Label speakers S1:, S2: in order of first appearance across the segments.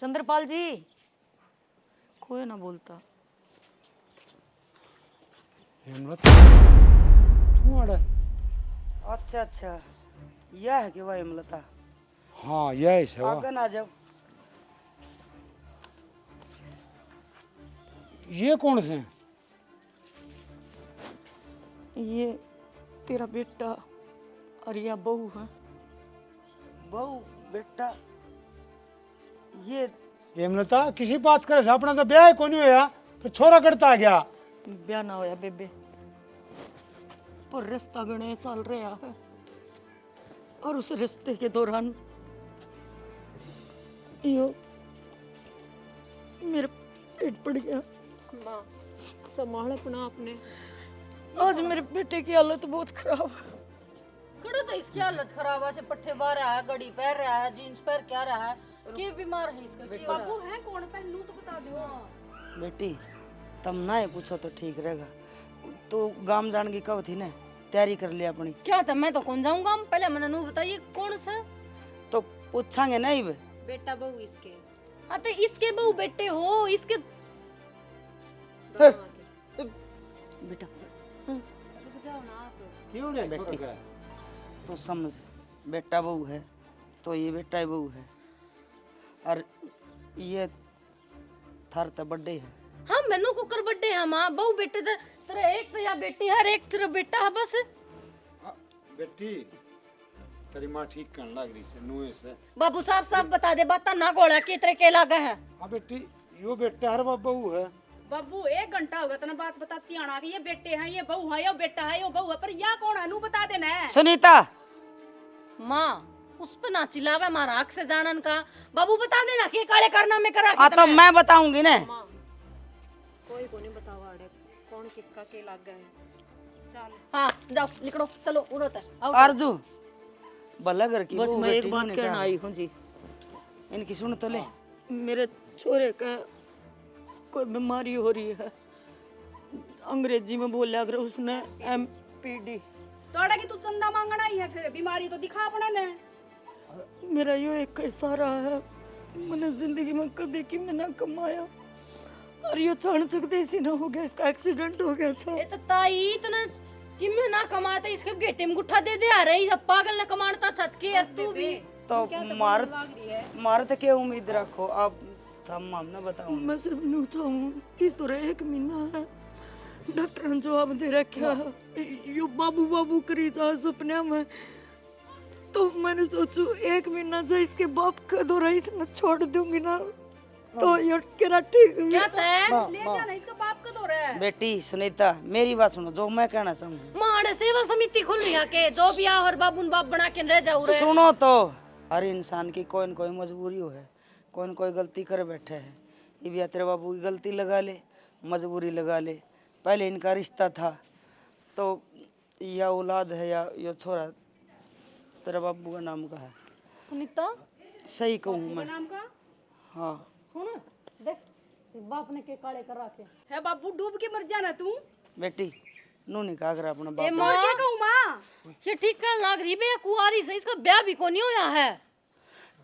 S1: चंद्रपाल जी, कोई ना बोलता।
S2: हेमलत तू आड़ा?
S3: अच्छा अच्छा, यह है कि वह हेमलता।
S2: हाँ यही है वो।
S3: आगे ना जाओ।
S2: ये कौन से हैं?
S1: ये तेरा बेटा और यह बहू है।
S3: बहू बेटा ये
S2: हेमलता किसी बात करे अपना तो ब्याह को नहीं होया, फिर छोरा करता आ गया।
S1: ब्याह ना होया बेबे, पर रिश्ता गणे साल रहा है और उस रिश्ते के दौरान यो मेरे पेट पड़ गया।
S4: माँ संभाल अपना आपने।
S1: आज मेरे बेटे की हालत बहुत खराब है।
S5: कड़ो तो इसकी हालत खराब है। पट्टे बार रहा है, घड़ी पहन रहा है, जीन्स पहन क्या रहा है, के बीमार है इसका की हो रहा
S4: बाबू है कौन पर नू तो बता दो।
S3: बेटी तुम ना ही पूछो तो ठीक रहेगा। तो गांव जान की कब थी ना, तैयारी कर लिया अपनी।
S5: क्या था? मैं तो कौन जाऊंगा, पहले मैंने नू बताइए कौन सा।
S3: तो पूछांगे नहीं बे।
S4: बेटा बहू इसके
S5: हाँ तो इसके बहू बेटे हो, इसके
S1: बेटा
S4: जाओ ना आप।
S2: क्यों नहीं
S3: बेटी।
S2: छोरा?
S3: तो समझ, बेटा बहू है तो ये बेटा ही बहू है, और ये थार तो बर्थडे है।
S5: हाँ मैनू को कर बर्थडे है माँ, बहू बेटे तो तेरा एक तो या बेटी है और एक तेरा बेटा है बस।
S2: बेटी तेरी माँ ठीक करने लग रही है नुए से।
S5: बाबू साहब साहब बता दे, बात ना गोला की तरह के लगा है।
S2: हाँ बेटी यो बेटा हर बहू है।
S4: बाबू 1 घंटा होगा तना बात बताती आना कि ये बेटे हैं, ये बहू है, ये बेटा है, ये बहू है, पर या कौन है नू बता देना है।
S3: सुनीता
S5: माँ उस पे ना चिल्लावे, मारा आँख से जानन का। बाबू बता देना कि काले करना में करा
S3: हाँ तो मैं बताऊंगी ना।
S4: माँ कोई को नहीं बतावा आड़े कौन किसका के लग गया है। चल
S5: हाँ जाओ निकलो, चलो उड़ोता है आओ।
S3: अर्जू भला घर की
S1: बस
S3: बहू
S1: मैं
S3: बेटी
S1: एक बात
S3: ने
S1: कहना
S3: कहा।
S1: आई हूँ जी,
S3: इनकी सुन तो ले।
S1: मेरे छोरे का कोई बीमारी हो रही है, अंग्रेजी में बोला अगर उसने MPD।
S4: तोड़ा की तू चंदा मांगना ही है, फिर बीमारी तो दिखा अपना ने।
S1: मेरा यो एक इशारा है, मैंने जिंदगी में कभी की मैं ना कमाया और यो अचानक देसी ना हो गया, इसका एक्सीडेंट हो गया था।
S5: ये तो ताई इतना कि मैं ना कमाता, इसके गेटे में गुट्ठा दे दे आ रही, सब पागल ना कमाता छत के अस तू भी।
S3: तो मार तो क्या उम्मीद रखो आप, हम ना बताओ।
S1: मैं सिर्फ न्यू चाहूँ इस तरह 1 महीना है, डॉक्टर ने जवाब दे रखा है यो बाबू बाबू करी जा सपने में। तो मैंने सोचू 1 महीना जा इसके बाप का दौरा इसने छोड़ दूंगी ना तो ये केरा ठीक
S5: क्या तय
S4: ले जाना इसका बाप का दौरा है।
S3: बेटी सुनीता मेरी बात सुनो, जो मैं कहना चाहूँ
S5: माड़े सेवा समिति खुल रही है के जो भी और बाबून बाप बना के रह जाऊ रे।
S3: सुनो तो, हर इंसान की कोई न कोई मजबूरी हो है, कोई न कोई गलती कर बैठे है। ये भी तेरे बाबू की गलती लगा ले, मजबूरी लगा ले। पहले इनका रिश्ता था तो या औलाद है या ये छोरा तेरे बाबू का नाम का है।
S5: सुनीता
S3: सही कहूँ मैं?
S4: नाम का
S3: हाँ
S5: सुन देख बाप ने के काले कर रखे
S4: है बाबू, डूब के मर जाना तू।
S3: बेटी नू निकाह कर अपना
S5: ए
S3: बाप।
S5: माँ
S4: क्या कहूँ माँ,
S5: ये ठीक कर लाग रही बे कुआरी से, इसका ब्याह भी को नहीं होया है।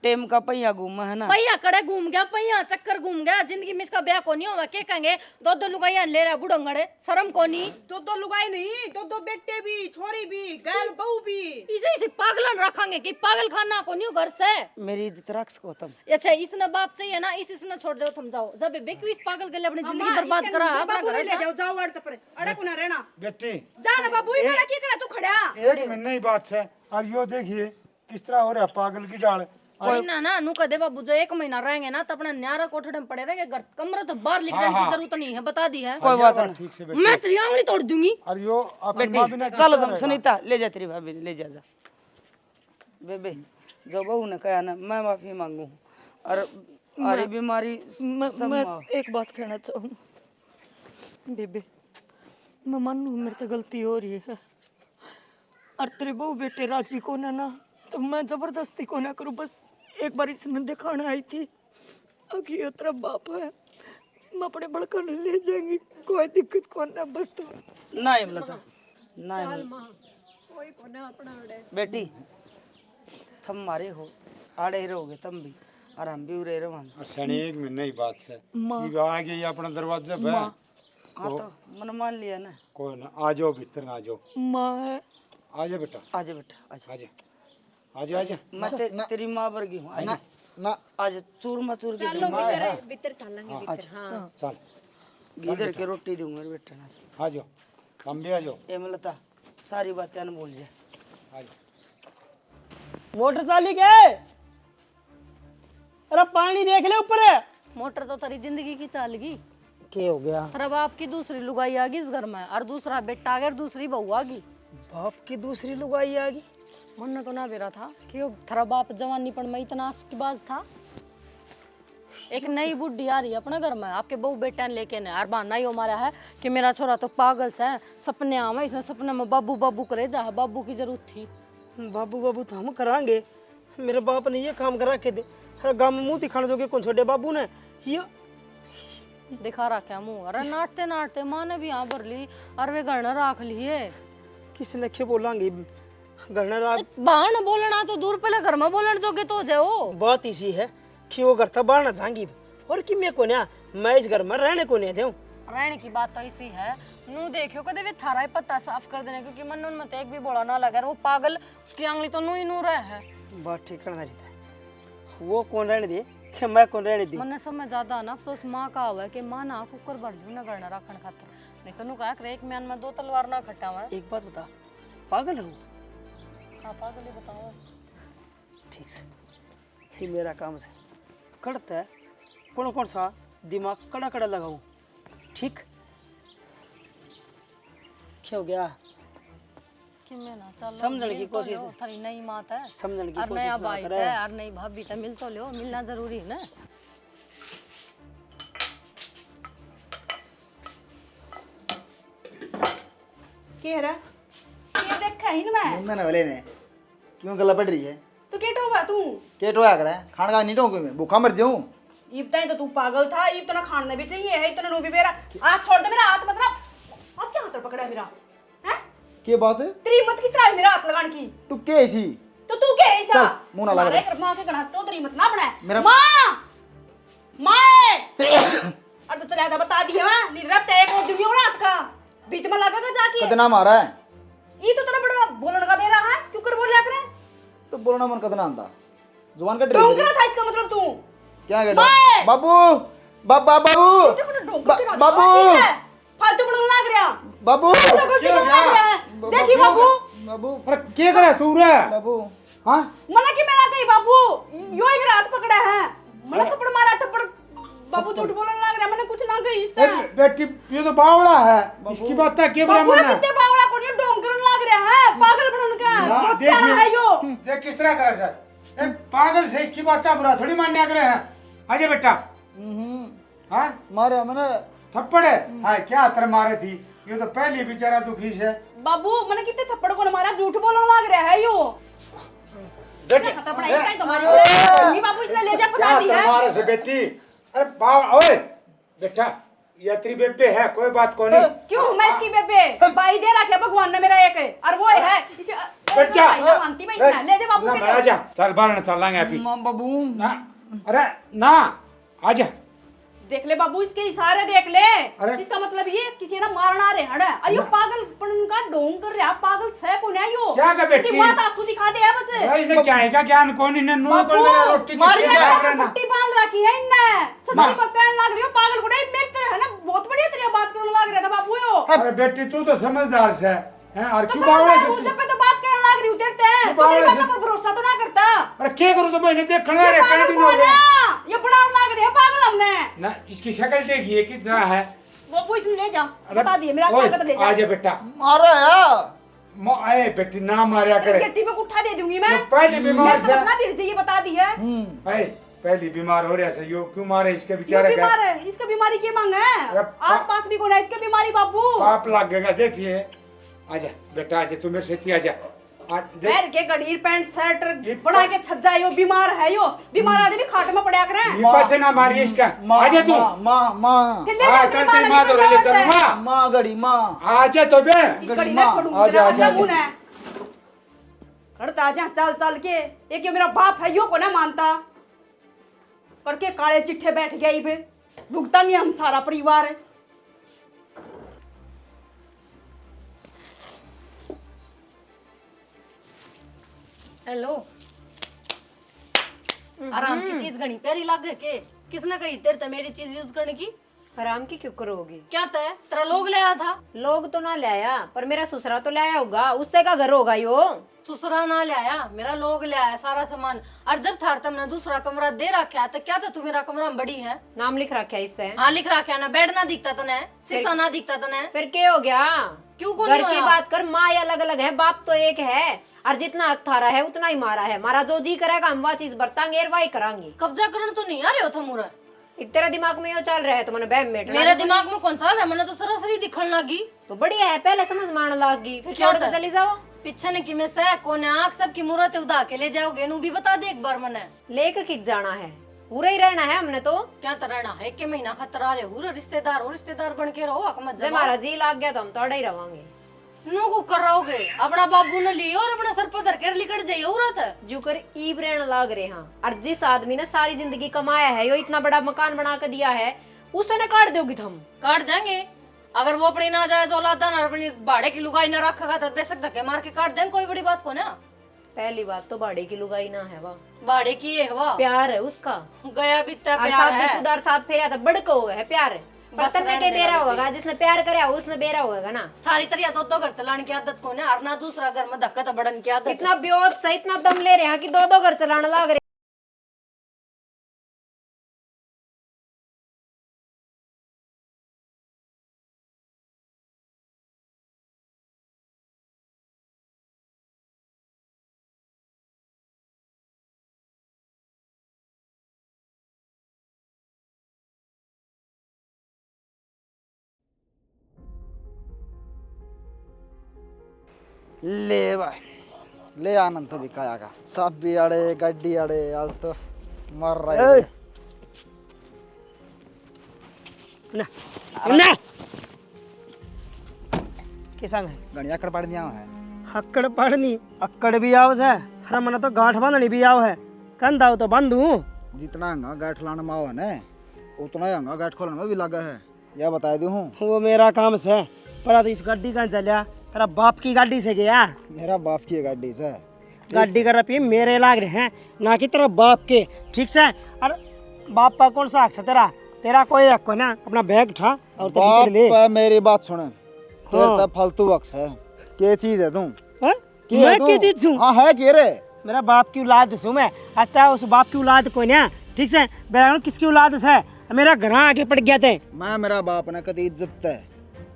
S3: टेम का पहिया घूमा है ना।
S5: पहिया कड़े घूम गया, पहिया चक्कर घूम गया, जिंदगी में इसका ब्याह को नहीं होगा। के कहेंगे 2-2 लुगाइयां ले रहा बुढ़ंगड़े, शर्म को नहीं।
S4: 2-2 लुगाई नहीं, 2-2 बेटे भी, छोरी भी, गैल बहू भी।
S5: इसे पागलन रखेंगे कि पागल खाना को नहीं घर से।
S3: मेरी इज्जत रख सको तुम।
S5: अच्छा इसने बाप चाहिए ना, इसने छोड़ दो, तुम जाओ। जब बेकू इस पागल के लिए अपनी जिंदगी बर्बाद करा अपना
S4: बाबू
S5: घर
S4: ले जाओ, जाओ अड़ पर अड़ को ना रहना।
S2: बेटी
S4: जा ना बाबू, ये बड़ा की करा तू खड़ा।
S2: 1 महीने ही बात है, और यो देखिए किस तरह हो रहा है पागल की डाल।
S5: कोई ना ना नु कह दे बाबू, जो 1 महीना रहेंगे ना तो अपना न्यारा कोठड़े में पड़े रहेंगे, घर कमरा तो बाहर निकलने की जरूरत नहीं है, बता दी है।
S3: कोई बात नहीं।
S2: ठीक से
S5: मैं तेरी आंगली तोड़ दूंगी।
S2: और यो अपनी
S3: बेटी
S2: माँ बिना
S3: चलो तुम सुनीता ले जा, तेरी भाभी ले जा। बेबे जो बहू ने कहा ना, मैं माफी मांगू और अरे बीमारी
S1: मैं
S3: सब
S1: एक बात कहना चाहूँ बेबे, मैं मानू मेरे से गलती हो रही है और तेरे बहू बेटे राजी को ना तो मैं जबरदस्ती को ना करूँ। बस एक बार इसने दिखाने आई थी कि ये तेरा बाप है, मैं अपने बड़का ने ले जाएंगी, कोई दिक्कत को ना। बस तुम
S3: ना हिमलता ना
S4: कोई को ना अपना अड़े।
S3: बेटी तुम मारे हो आड़े ही रहोगे तुम भी, और हम भी उरे रवान।
S2: और शनि एक महीने ही बात से
S1: माँ।
S2: ये आ गई अपना दरवाजा पे।
S1: माँ।
S3: हाँ तो मन मान लिया ना।
S2: कोई ना, आ जाओ भीतर ना, आ जाओ,
S1: माँ
S2: आ जा बेटा,
S3: आजा बेटा आजा।
S2: आ जा, आ जा, आ जा।
S3: मैं तेरी माँ वर्गी हूँ। आजा
S2: ना
S3: आज चूर मचूर के
S4: चलो भीतर भीतर चलेंगे भीतर। हाँ
S2: चल,
S3: घीधर के रोटी दूंगा मेरे बेटे ना।
S2: आ जाओ, हम भी आ जाओ,
S3: ये मिलता सारी बातें न भूल जाए।
S2: आ जाओ।
S6: मोटर चाली के अरे पानी देख ले ऊपर है।
S5: मोटर तो तेरी जिंदगी की चाल गई।
S6: क्या हो गया?
S5: तेरा बाप की दूसरी लुगाई आ गई इस घर में, और दूसरा बेटा आ गया और दूसरी बहू आ गई।
S6: बाप की दूसरी लुगाई आ गई।
S5: मन को ना बेरा था कि वो तेरा बाप जवानी पण में इतना बाज था। एक नई बुढ़ी आ रही है अपने घर में, आपके बहू बेटा लेके ने, और बहाना ही हमारा है कि मेरा छोरा तो पागल से है, सपने आवे, इसने सपने में बाबू बाबू करे, जा बाबू की जरूरत थी।
S6: बाबू बाबू तो हम करांगे, मेरे बाप ने ये काम करा के दे। अरे गांव में मुंह दिखाने जोगे कौन छोटे बाबू ने ये
S5: दिखा रखा मुंह। अरे नाटते नाटते माँ ने भी यहाँ भर ली और वे घर राख ली है।
S6: किसी के बोलांगे घर राग।
S5: बाहर बोलना तो दूर, पहले घर में बोलने जोगे तो जाओ।
S6: बात इसी है कि वो घर था बाहर ना जाएंगी, और कि मैं कोन्या मैं इस घर में रहने को नहीं दूं।
S5: रहने की बात तो इसी है। नू देखियो कदे वे थारा ही पत्ता साफ कर देने, क्योंकि मन उनमें एक भी बोला ना लगा। वो पागल उसकी आंगली तो नू ही नू रहा है।
S6: बात ठीक करना रहता है, वो कौन रहने दे कि मैं कौन रहने दूं।
S5: मन सब में ज्यादा ना अफसोस माँ का हुआ है कि माँ ना कुकर भर लू ना गड़ना रखन खातर, नहीं तो नू कहा कि एक म्यान में दो तलवार ना खट्टा हुआ।
S6: एक बात बता, पागल हूँ?
S5: हाँ पागल ही बताओ।
S6: ठीक से ये मेरा काम से करता है, कौन कौन सा दिमाग कड़ा कड़ा लगाऊं। ठीक क्या हो गया?
S5: कि मैं ना चलो
S6: समझने की
S5: मिल तो
S6: कोशिश
S5: लो, थारी नई मात है,
S6: समझने की
S5: और
S6: कोशिश
S5: नया
S6: ना
S5: भाई
S6: करे।
S5: है, और नई भाभी तो मिल तो लो, मिलना जरूरी है ना।
S4: के रे के देखा ही ना मैं
S7: मैंने वाले ने क्यों गला पड़ रही है?
S4: तो के टोवा तू
S7: के टोया करे खान का नहीं टोंगे मैं भूखा मर जाऊं।
S4: इब ताई तो तू पागल था, इब तो ना खाने भी चाहिए है, इतना नो भी मेरा हाथ छोड़ दे, मेरा हाथ मत ना। हाथ क्या हाथ पकड़ा है मेरा? हैं
S7: के बात है?
S4: तेरी हिम्मत किस तरह है मेरा हाथ लगाने की?
S7: तू के ऐसी?
S4: तो तू क्या है ऐसा?
S7: चल, मुंह ना लगा
S4: हमारे घर मां के गणा चौधरी मत ना बना।
S7: मेरा-
S4: मां और तो चला था बता दी है मैं निरप टैग और दुनिया उड़ा हाथ का बीच में लगा जाके
S7: कदना मारा है
S4: ये तो तेरा बड़ा बोलने का मेरा है क्यों कर बोल लिया करे?
S7: तो बोलना मन कदना आंदा जुबान का
S4: डोंगरा था इसका मतलब तू
S7: क्या कह
S4: मैं-
S7: बाबू बाबा बाबू
S4: तुझे अपना डोंगर के
S7: बाबू
S4: फालतू बड़न लग रहा
S7: बाबू
S4: तो गलती करने लग रहा है। देखी बाबू
S7: बाबू
S2: अरे क्या करे तू रे?
S7: बाबू
S2: हाँ,
S4: मना की मेरा कहीं बाबू यो ही मेरा हाथ पकड़ा है, मैंने थप्पड़ मारा थप्पड़। बाबू झूठ बोलने लग रहा, मैंने कुछ ना कही इससे।
S2: बेटी ये तो बावड़ा है, इसकी बात है, क्या बुरा
S4: बाबू
S2: मानना?
S4: कितने बावड़ा को नहीं डोंग करने लग रहा है, पागल बनने का
S2: हाँ,
S4: बहुत सियाना है यो।
S2: देख किस तरह करे सर, ए, पागल से इसकी बात बुरा थोड़ी मानने करे हैं। आजा बेटा। हाँ,
S7: मारा मैंने
S2: थप्पड़ है? हाँ, क्या तर मारे थी? ये तो पहले बेचारा दुखी से।
S4: बाबू मैंने कितने थप्पड़ को मारा, झूठ बोलने लग रहा है यो।
S2: बेटी,
S4: खत्म पड़ा है कहीं तुम्हारी नहीं बाबू इसने ले जा बता दी
S2: क्या
S4: है।
S2: तर मारे से बेटी? अरे बाबा, ओए बेटा, ये तेरी बेबे है, कोई बात को नहीं।
S4: क्यों मैं इसकी बेबे भाई दे रखे भगवान ने मेरा एक, और वो है इसे
S2: बेटा,
S4: भाई ना मानती मैं इसने ले जा बाबू
S2: ना,
S4: के
S2: मैं आजा, चल बाहर चल लाएंगे अभी।
S7: मां बाबू
S2: ना, अरे ना, आजा।
S4: देख ले बाबू इसके इशारे देख ले।
S2: अरे।
S4: इसका मतलब ये किसी ने मारना रे हड़ा और ये पागलपन का ढोंग कर रहा, पागल से को नहीं यो।
S2: क्या कर बेटी?
S4: इसकी मां आंसू दिखा दे है बस।
S2: अरे इन्हें क्या है, क्या ज्ञान कौन इन्हें नो
S4: बाबू,
S2: कर देना, रोटी की
S7: मारी
S2: क्या
S7: से
S2: कर
S4: इसने
S2: देना?
S4: पट्टी बांध रखी है इनने, सच्ची पकड़ने लग रही हो पागल को। नहीं मेरे तेरे है ना बहुत बढ़िया तेरी बात करने लग रहा था बाबू यो।
S2: अरे बेटी तू तो समझदार से है, और
S4: तो
S2: क्यों बावड़े
S4: समझदार
S2: से?
S4: हूं, जब पे तो बात करने लग रही हूं तेरे ते।
S2: तू
S4: तो मेरी
S2: बावड़े
S4: बातों
S2: से-
S4: पर भरोसा तो ना करता।
S2: अरे क्या करूं तो मैंने देखना
S4: ये
S2: रे, कई
S4: पागल
S2: दिन हो
S4: कौन
S2: गए
S4: है? ये बनाने लग रही है पागल हमने।
S2: ना, इसकी शक्ल देखिए कितना है।
S4: बाबू इसने ले जा,
S2: अरे,
S4: बता दिए मेरा
S2: ओए,
S4: ताकत ले जा।
S2: आजा बेटा।
S7: मारा है
S2: आए बेटी ना मारा
S4: तेरी
S2: करे।
S4: गट्टी में उठा दे दूंगी मैं।
S2: ये पहले बीमार
S4: मेरे से
S2: से,
S4: कितना भीड़ से ये बता दी है।
S2: आए पहली बीमार हो रहा है, यो क्यों मारे इसके
S4: ये
S2: बेचारे का?
S4: बीमार है, इसका बीमारी की मांग है।
S2: अरे,
S4: आस पास भी कौन है इसके बीमारी बाबू?
S2: पाप लग गएगा, देखिए। आजा बेटा, आजा तू मेरे से आजा। देख,
S4: पैर के गड़ीर पैंट शर्ट
S2: ये
S4: बना के छज्जा यो बीमार है यो। बीमार आदमी खाट में पड़ा करे।
S2: ये पाछे ना मारिए इसका।
S7: मां
S2: आजा तू।
S7: मां मां
S4: फिर ले
S2: हाँ,
S4: जा,
S2: चल
S4: बीमार
S2: तेरी माँ
S4: है,
S2: तो ले
S4: निकल
S2: चल
S4: जाओ
S2: माँ।
S7: मां गड़ी मां
S2: आजा तो बे।
S4: इस गड़ी में पड़ूंगी
S2: आजा,
S4: तेरा
S2: आजा,
S4: नमूना है। खड़ता जा चल चल के, एक ये मेरा बाप है यो को ना मानता। करके काले चिट्ठे बैठ गया ही पे भुगता नहीं हम सारा परिवार है।
S5: हेलो, आराम की चीज घनी प्यारी लागे के किसने कही तेरे ते मेरी चीज यूज करने की?
S8: आराम की क्यों करोगी?
S5: क्या तय तेरा लोग ले आया था?
S8: लोग तो ना ले आया, पर मेरा ससुरा तो ले आया होगा, उससे का घर होगा यो।
S5: ससुरा ना ले आया, मेरा लोग ले आया सारा सामान। और जब थार तुमने दूसरा कमरा दे रखा है तो क्या था, तू मेरा कमरा में बड़ी है?
S8: नाम लिख रखा है इस पे।
S5: हाँ लिख रखा है ना, बेड ना दिखता तने, शीशा ना दिखता तने।
S8: फिर क्या हो गया?
S5: क्यों को
S8: घर की बात कर, माँ अलग अलग है, बाप तो एक है। और जितना हक थारा है उतना ही मारा है। मारा जो जी करेगा हम वह चीज बरतांगे और वही करांगे।
S5: कब्जा करने तो नहीं आ रहे हो तुम मुरा?
S8: तेरा दिमाग में यो चल रहा है तो मैंने बैम में
S5: मेरे दिमाग में कौन सा है? मैंने तो सरासरी दिखने लगी।
S8: तो बढ़िया है, पहले समझ मान लागी, फिर
S5: क्या
S8: छोड़ के
S5: था?
S8: चली जाओ।
S5: पीछे ने कि मैं से कौन है, आंख सबकी मुहूर्त उदा के ले जाओगे, नू भी बता दे एक बार मने।
S8: लेके खिंच जाना है, पूरा ही रहना है हमने तो।
S5: क्या तरना है के महीना खतरा रहे हो, रिश्तेदार बन के रहो, हक मत
S8: जब
S5: जमा।
S8: हमारा जी लाग गया तो हम तोड़े ही रहोगे।
S5: नू को कर रहोगे, अपना बाबू ने लियो और अपना सर पर धर के लिकट जाइयो उरत है।
S8: जो कर ईब रहने लाग रहे हैं। और जिस आदमी ने सारी जिंदगी कमाया है, यो इतना बड़ा मकान बना के दिया है, उसे न काट दोगी तुम?
S5: काट देंगे, अगर वो अपनी ना जाए औलाद ना अपनी भाड़े की लुगाई ना रखेगा तो बेशक धक्के मार के काट देंगे, कोई बड़ी बात को ना।
S8: पहली बात तो भाड़े की लुगाई ना है, वाह
S5: भाड़े की है वाह,
S8: प्यार है उसका।
S5: गया बीता
S8: और
S5: प्यार
S8: साथ
S5: है।
S8: सुधार साथ फेरा था, बड़का हुआ है प्यार है।
S5: बस
S8: बर्तन में
S5: रहने
S8: के
S5: दे
S8: बेरा
S5: बाबू
S8: होगा, जिसने प्यार करे उसने बेरा होगा ना।
S5: थारी तरिया दो घर चलाने की आदत को ना, और ना दूसरा घर में धक्का तो बढ़न की आदत।
S8: इतना ब्योत से इतना दम ले रहे हैं कि दो घर चलाने लाग रहे।
S7: ले भाई, ले आनंद तो बिकाया का सब भी अड़े गड्डी अड़े, आज तो मर रहे हैं।
S6: ना के संग है
S7: गणिया कर पड़ दिया है।
S6: हक्कड़ पड़नी अक्कड़ भी आव है, हर मन तो गांठ बांधनी भी आव है। कंधा तो बंधू
S7: जितना हंगा गाठ लाने में आओ है ना, उतना ही हंगा गाठ खोलने में भी लगा है, यह बता दूं हूँ।
S6: वो मेरा काम से पर तो इस गाड़ी कहाँ चलिया? तेरा बाप की गाड़ी से गया?
S7: मेरा बाप की गाड़ी से
S6: गाड़ी का रुपये मेरे लाग रहे हैं, ना कि तेरा बाप के, ठीक से। और बाप का कौन सा हक है तेरा? तेरा कोई हक ना, अपना बैग उठा और तो
S7: बाप
S6: निकल ले।
S7: पे मेरी बात सुन, तेरे
S6: हाँ।
S7: तो फालतू वक्त है। क्या चीज है तू?
S6: हाँ?
S7: क्या है
S6: मैं
S7: तू?
S6: की चीज हूँ?
S7: हाँ है क्या रे?
S6: मेरा बाप की औलाद हूँ मैं, अच्छा उस बाप की औलाद कोई ना, ठीक से। बैग किसकी औलाद है? मेरा घर आगे पड़ गया थे।
S7: मैं मेरा बाप ने कदी इज्जत है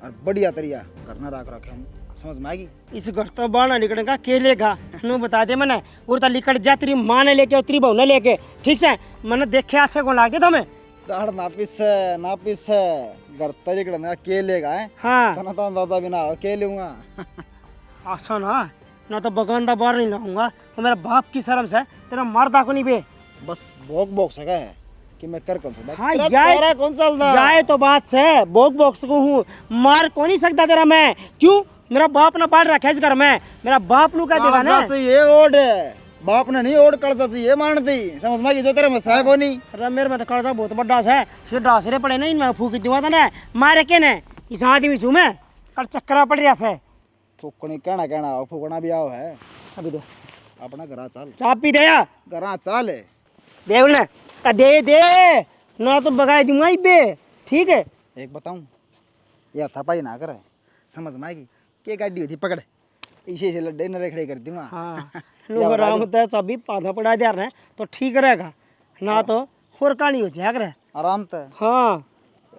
S7: और बढ़िया तरिया करना राख रखे हम, समझ में आएगी?
S6: इस घर तो बाना निकलने का के लेगा नू बता दे मैंने, उड़ता लिकट जा तेरी माँ ने लेके और तेरी बहू ने लेके, ठीक से। मैंने देखे अच्छे को लागे तुम्हें।
S7: चढ़ नापिस है घर तक का के लेगा है।
S6: हाँ
S7: तना तो अंदाजा भी ना हो के लूंगा।
S6: आसा ना तो बगानदा बाहर नहीं लाऊंगा, तो मेरा बाप की शर्म से तेरा मर्दा को नहीं बे।
S7: बस बोक सका है कि मैं कर कौन सा?
S6: हाँ,
S7: तेरा
S6: जाए-
S7: चेहरा कौन चलता?
S6: जाए तो बात से बॉक्स को हूँ, मार को नहीं सकता तेरा मैं। क्यों? मेरा बाप ने बाढ़ रखा है इस घर में, मेरा बाप नु कह देगा ना।
S7: ये ओढ़ है, बाप ने नहीं ओढ़ करता चाहिए मानती, समझ में आएगी? जो तेरे में सह को नहीं।
S6: अरे मेरे में तो कर्जा बहुत बड़ा है, फिर डासरे पड़े नहीं, मैं फूक दूंगा था ना, मारे के ने इस आदमी सू में कर चक्करा पड़ रहा से।
S7: फूकनी कहना फूकना भी आओ है।
S6: अभी दे
S7: अपना घरा चाल,
S6: चाबी दे या
S7: घरा चाल है।
S6: दे बोलना, दे ना तो बगाई दूंगा बे, ठीक है।
S7: एक बताऊं, यह थपाई ना करे, समझ में आएगी? के गाड़ी होती पकड़, इसे से लड्डे न रखड़े कर दूंगा।
S6: हाँ नो राम होता है, चाबी पाधा पड़ा दे रहे तो ठीक रहेगा, ना तो और कहानी हो जाएगा।
S7: आराम से
S6: हाँ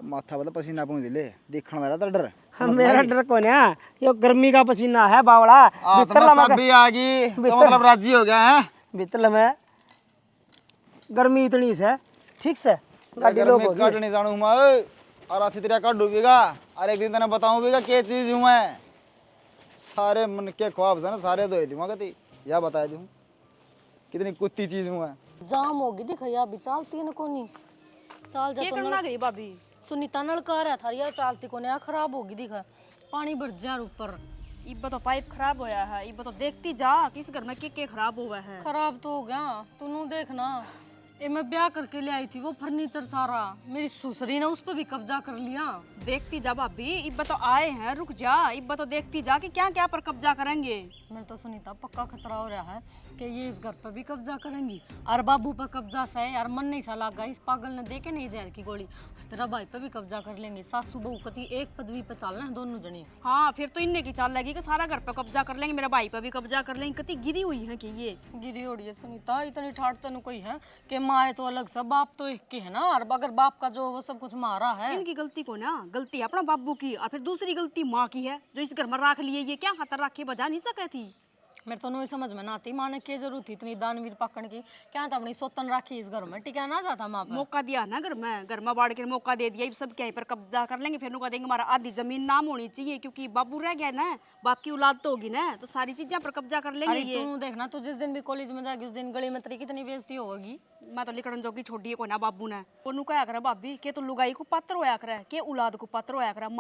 S7: माथा वाला पसीना पहुंच ले, देखने वाला तो डर।
S6: हाँ, मेरा डर कौन है? ये गर्मी का पसीना है बावड़ा।
S7: चाबी आ गई तो मतलब राजी हो गया है।
S6: बितल में गर्मी इतनी से, ठीक से गाड़ी लोग होगी।
S7: काट नहीं जानू मैं, और अच्छी तरह काट डूबेगा, और एक दिन तेने बताऊंगा क्या चीज हूँ मैं। सारे मन के ख्वाब है ना, सारे तो दूंगा कती, या बता दूं कितनी कुत्ती चीज हूँ मैं।
S5: जाम होगी दिखा अभी चलती है ना कोनी चाल जा
S4: ये
S5: तो
S4: करना गई भाभी।
S5: सुनीता नलका रहा था यार, चलती कोने यार खराब होगी दिखा, पानी भर जा ऊपर।
S4: इब्बा तो पाइप खराब होया है, इब्बा तो देखती जा किस घर में के खराब हुआ है।
S5: खराब तो हो गया, तू देखना ये मैं ब्याह करके ले आई थी वो फर्नीचर सारा, मेरी ससुरी ने उस पर भी कब्जा कर लिया।
S4: देखती जा भाभी, इब्बा तो आए हैं, रुक जा, इब्बा तो देखती जा कि क्या क्या पर कब्जा करेंगे।
S5: मेरे तो सुनीता पक्का खतरा हो रहा है कि ये इस घर पर भी कब्जा करेंगी और बाबू पर कब्जा सा है यार, मन नहीं सा लगा इस पागल ने देखे नहीं जहर की गोली, तेरा भाई पे भी कब्जा कर लेंगे। सासू बहू कती एक पदवी पे चलना है दोनों जनी।
S4: हाँ फिर तो इनने की चाल लगी कि सारा घर पे कब्जा कर लेंगे, मेरा भाई पे भी कब्जा कर लेंगे। कती गिरी हुई है कि ये
S5: गिरी उड़ी है सुनीता, इतनी ठाट तेन कोई है कि माँ है तो अलग सा, बाप तो एक के है ना, और अगर बाप का जो वो सब कुछ मारा है।
S4: इनकी गलती को ना, गलती है अपना बाबू की, और फिर दूसरी गलती माँ की है जो इस घर में रख लिए। ये क्या खातर रख के बजा नहीं सके थी।
S5: मेरे तो नहीं समझ में ना आती माँ ने क्या जरूरत थी इतनी दानवीर पकड़ की, क्या तो अपनी सोतन राखी इस घर में, टिका ना जाता माँ पर।
S4: मौका दिया ना घर में बाढ़ के मौका दे दिया, सब क्या पर कब्जा कर लेंगे। फिर नुका देंगे हमारा आधी जमीन नाम होनी चाहिए, क्योंकि बाबू रह गया ना, बाप की औलाद तो होगी ना, तो सारी चीजें पर कब्जा कर लेंगे।
S5: अरे
S4: ये
S5: तू देखना, तू जिस दिन भी कॉलेज में जाएगी उस दिन गली में तेरी कितनी बेइज्जती होगी।
S4: मैं तो लिखण जोगी छोड़ी है को ना बाबू ने। ओनू कहा करे भाभी के तो लुगाई को पात्र होया करे, के औलाद को पात्र होया करे,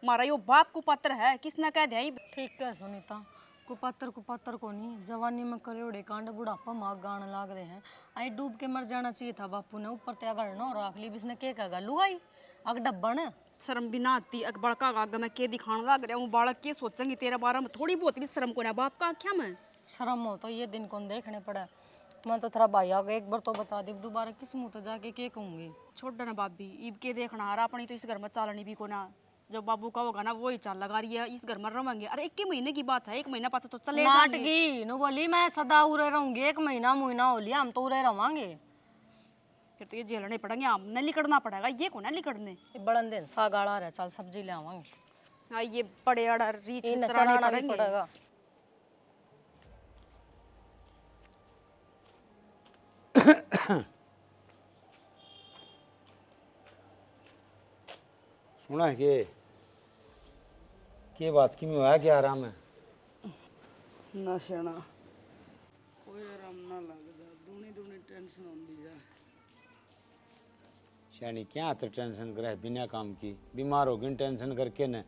S4: मारा यो बाप को पात्र है, किसने कह दिया।
S5: ठीक है सुनीता, कुपात्र को नहीं, जवानी में करोड़े कांड, बुढ़ापा माँ गान लाग रहे हैं, आई डूब के मर जाना चाहिए था बापू ने, ऊपर ते अगर न राख ली इसने क्या कहेगा लुगाई अग डब्बन।
S4: शर्म भी ना आती, अक बड़का आगे मैं के दिखाने लग रहा हूँ, बालक के सोचेंगे तेरे बारे में, थोड़ी बहुत भी शर्म को ना बाप का आख्या में।
S5: शर्म हो तो ये दिन कौन देखने पड़ा, मैं तो तेरा भाई आ गया एक बार तो बता दी, दोबारा किस मुँह तो जाके के कहूँगी।
S4: छोड़ ना भाभी, ईब के देखना आ रहा, अपनी तो इस घर में चालनी भी को ना, जब बाबू का होगा ना वही चाल लगा रही है, इस घर में रहेंगे। अरे 1 महीने की बात है, 1 महीना पास तो चले जाएंगे।
S5: नाटकी नु बोली मैं सदा उरे रहूंगी, 1 महीना मुहीना हो लिया हम तो उरे रवांगे।
S4: फिर तो ये झेलने पड़ेंगे, हमने लिकड़ना पड़ेगा, ये को ना लिकड़ने।
S5: बड़न दिन सा गाड़ा रहा, चल सब्जी ले आवांगे।
S4: हाँ ये बड़े अड़ा रीछ
S5: इन्हें
S4: चराने
S5: चलाना भी
S4: पड़ेंगे।
S5: पड़ेगा।
S2: सुना के बात की में होया क्या आराम है?
S3: ना सेना कोई आराम ना लगता, दूनी दूनी टेंशन होती जा।
S2: शानी क्या तो टेंशन करे बिना काम की, बीमार हो गई टेंशन करके न,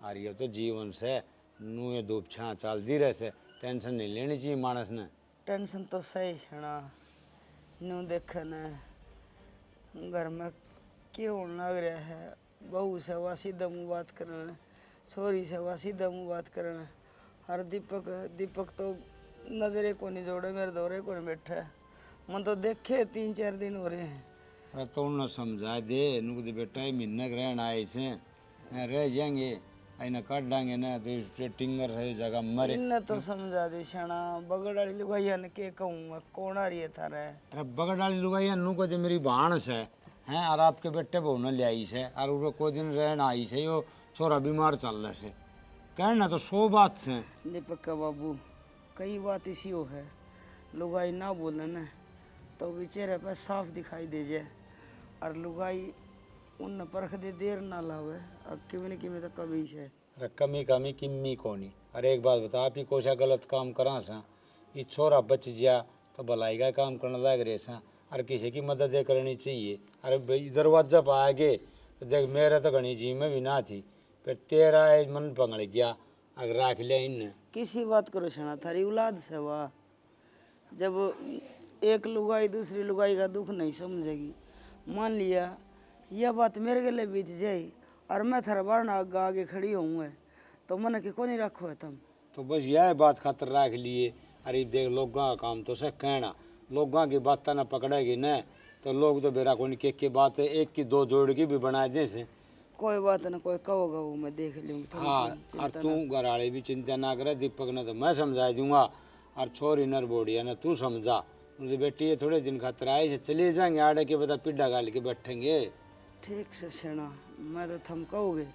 S2: और ये तो जीवन से नू ये धूप छाँ चाल दी रहे से, टेंशन नहीं लेनी चाहिए मानस ने।
S3: टेंशन तो सही सेना, न्यू देखे न घर में क्यों लग रहा है, बहू से वह सीधा मुँह बात करना, छोरी से वह सीधा मुँह बात करना, और दीपक तो नजरे को नहीं जोड़े, मेरे दौरे को नहीं बैठा है, मन तो देखे 3-4 दिन हो रहे हैं।
S2: अरे तो उन्हें समझा दे, नुक दे बेटा ये महीने रहना आए से रह जाएंगे, आईना काट डांगे ना तो टिंगर है जगह मरे।
S3: इन्हें तो समझा दी शाना, बगड़ वाली लुगाइया ने के कहूँगा, कौन आ रही है थारा?
S2: अरे बगड़ डाली लुगाइया नू को दे मेरी भाणस है हैं, और आपके बेटे बहू ने ले आई से, और वो कोई दिन रहना आई से, यो छोरा बीमार चल रहा से, कहना तो 100 बात से।
S3: दीपक का बाबू कई बात इसी हो है, लुगाई ना बोले न तो बेचारे पे साफ दिखाई दे जाए, और लुगाई उन परख दे देर ना लावे, अब किमें तो कभी से।
S2: अरे कमी कमी किम्मी कोनी। अरे एक बात बता, आप ही कोशा गलत काम करा सा, ये छोरा बच गया तो भलाई का काम करने लग रहे सा, और किसी की मदद करनी चाहिए। अरे भाई दरवाजा पर आ गए तो देख मेरा तो घनी जी में भी ना थी, फिर तेरा मन पकड़ गया, अगर राख लिया इन
S3: किसी बात करो शना, थारी औलाद से वाह, जब एक लुगाई दूसरी लुगाई का दुख नहीं समझेगी, मान लिया यह बात मेरे गले बीत जाए और मैं थारा बारना आगे खड़ी हूँ है, तो मन के को नहीं रखो है तुम
S2: तो बस यह बात खातर रख लिए। अरे देख लोगों का काम तो सब कहना, लोगों की बात ना पकड़ेगी न तो लोग तो बेरा कोई के बात एक की 2 जोड़ की भी बना दे से।
S3: कोई बात ना, कोई कहोगा वो मैं देख लूँगी।
S2: हाँ और तू घर वाले भी चिंता ना करे, दीपक ने तो मैं समझा दूंगा, और छोरी नर बोड़िया ना तू समझा, मुझे बेटी ये थोड़े दिन खातर आए चले जाएंगे, आड़े के बता पिड्डा गाल के बैठेंगे।
S3: ठीक से सेना, मैं तो थम कहोगे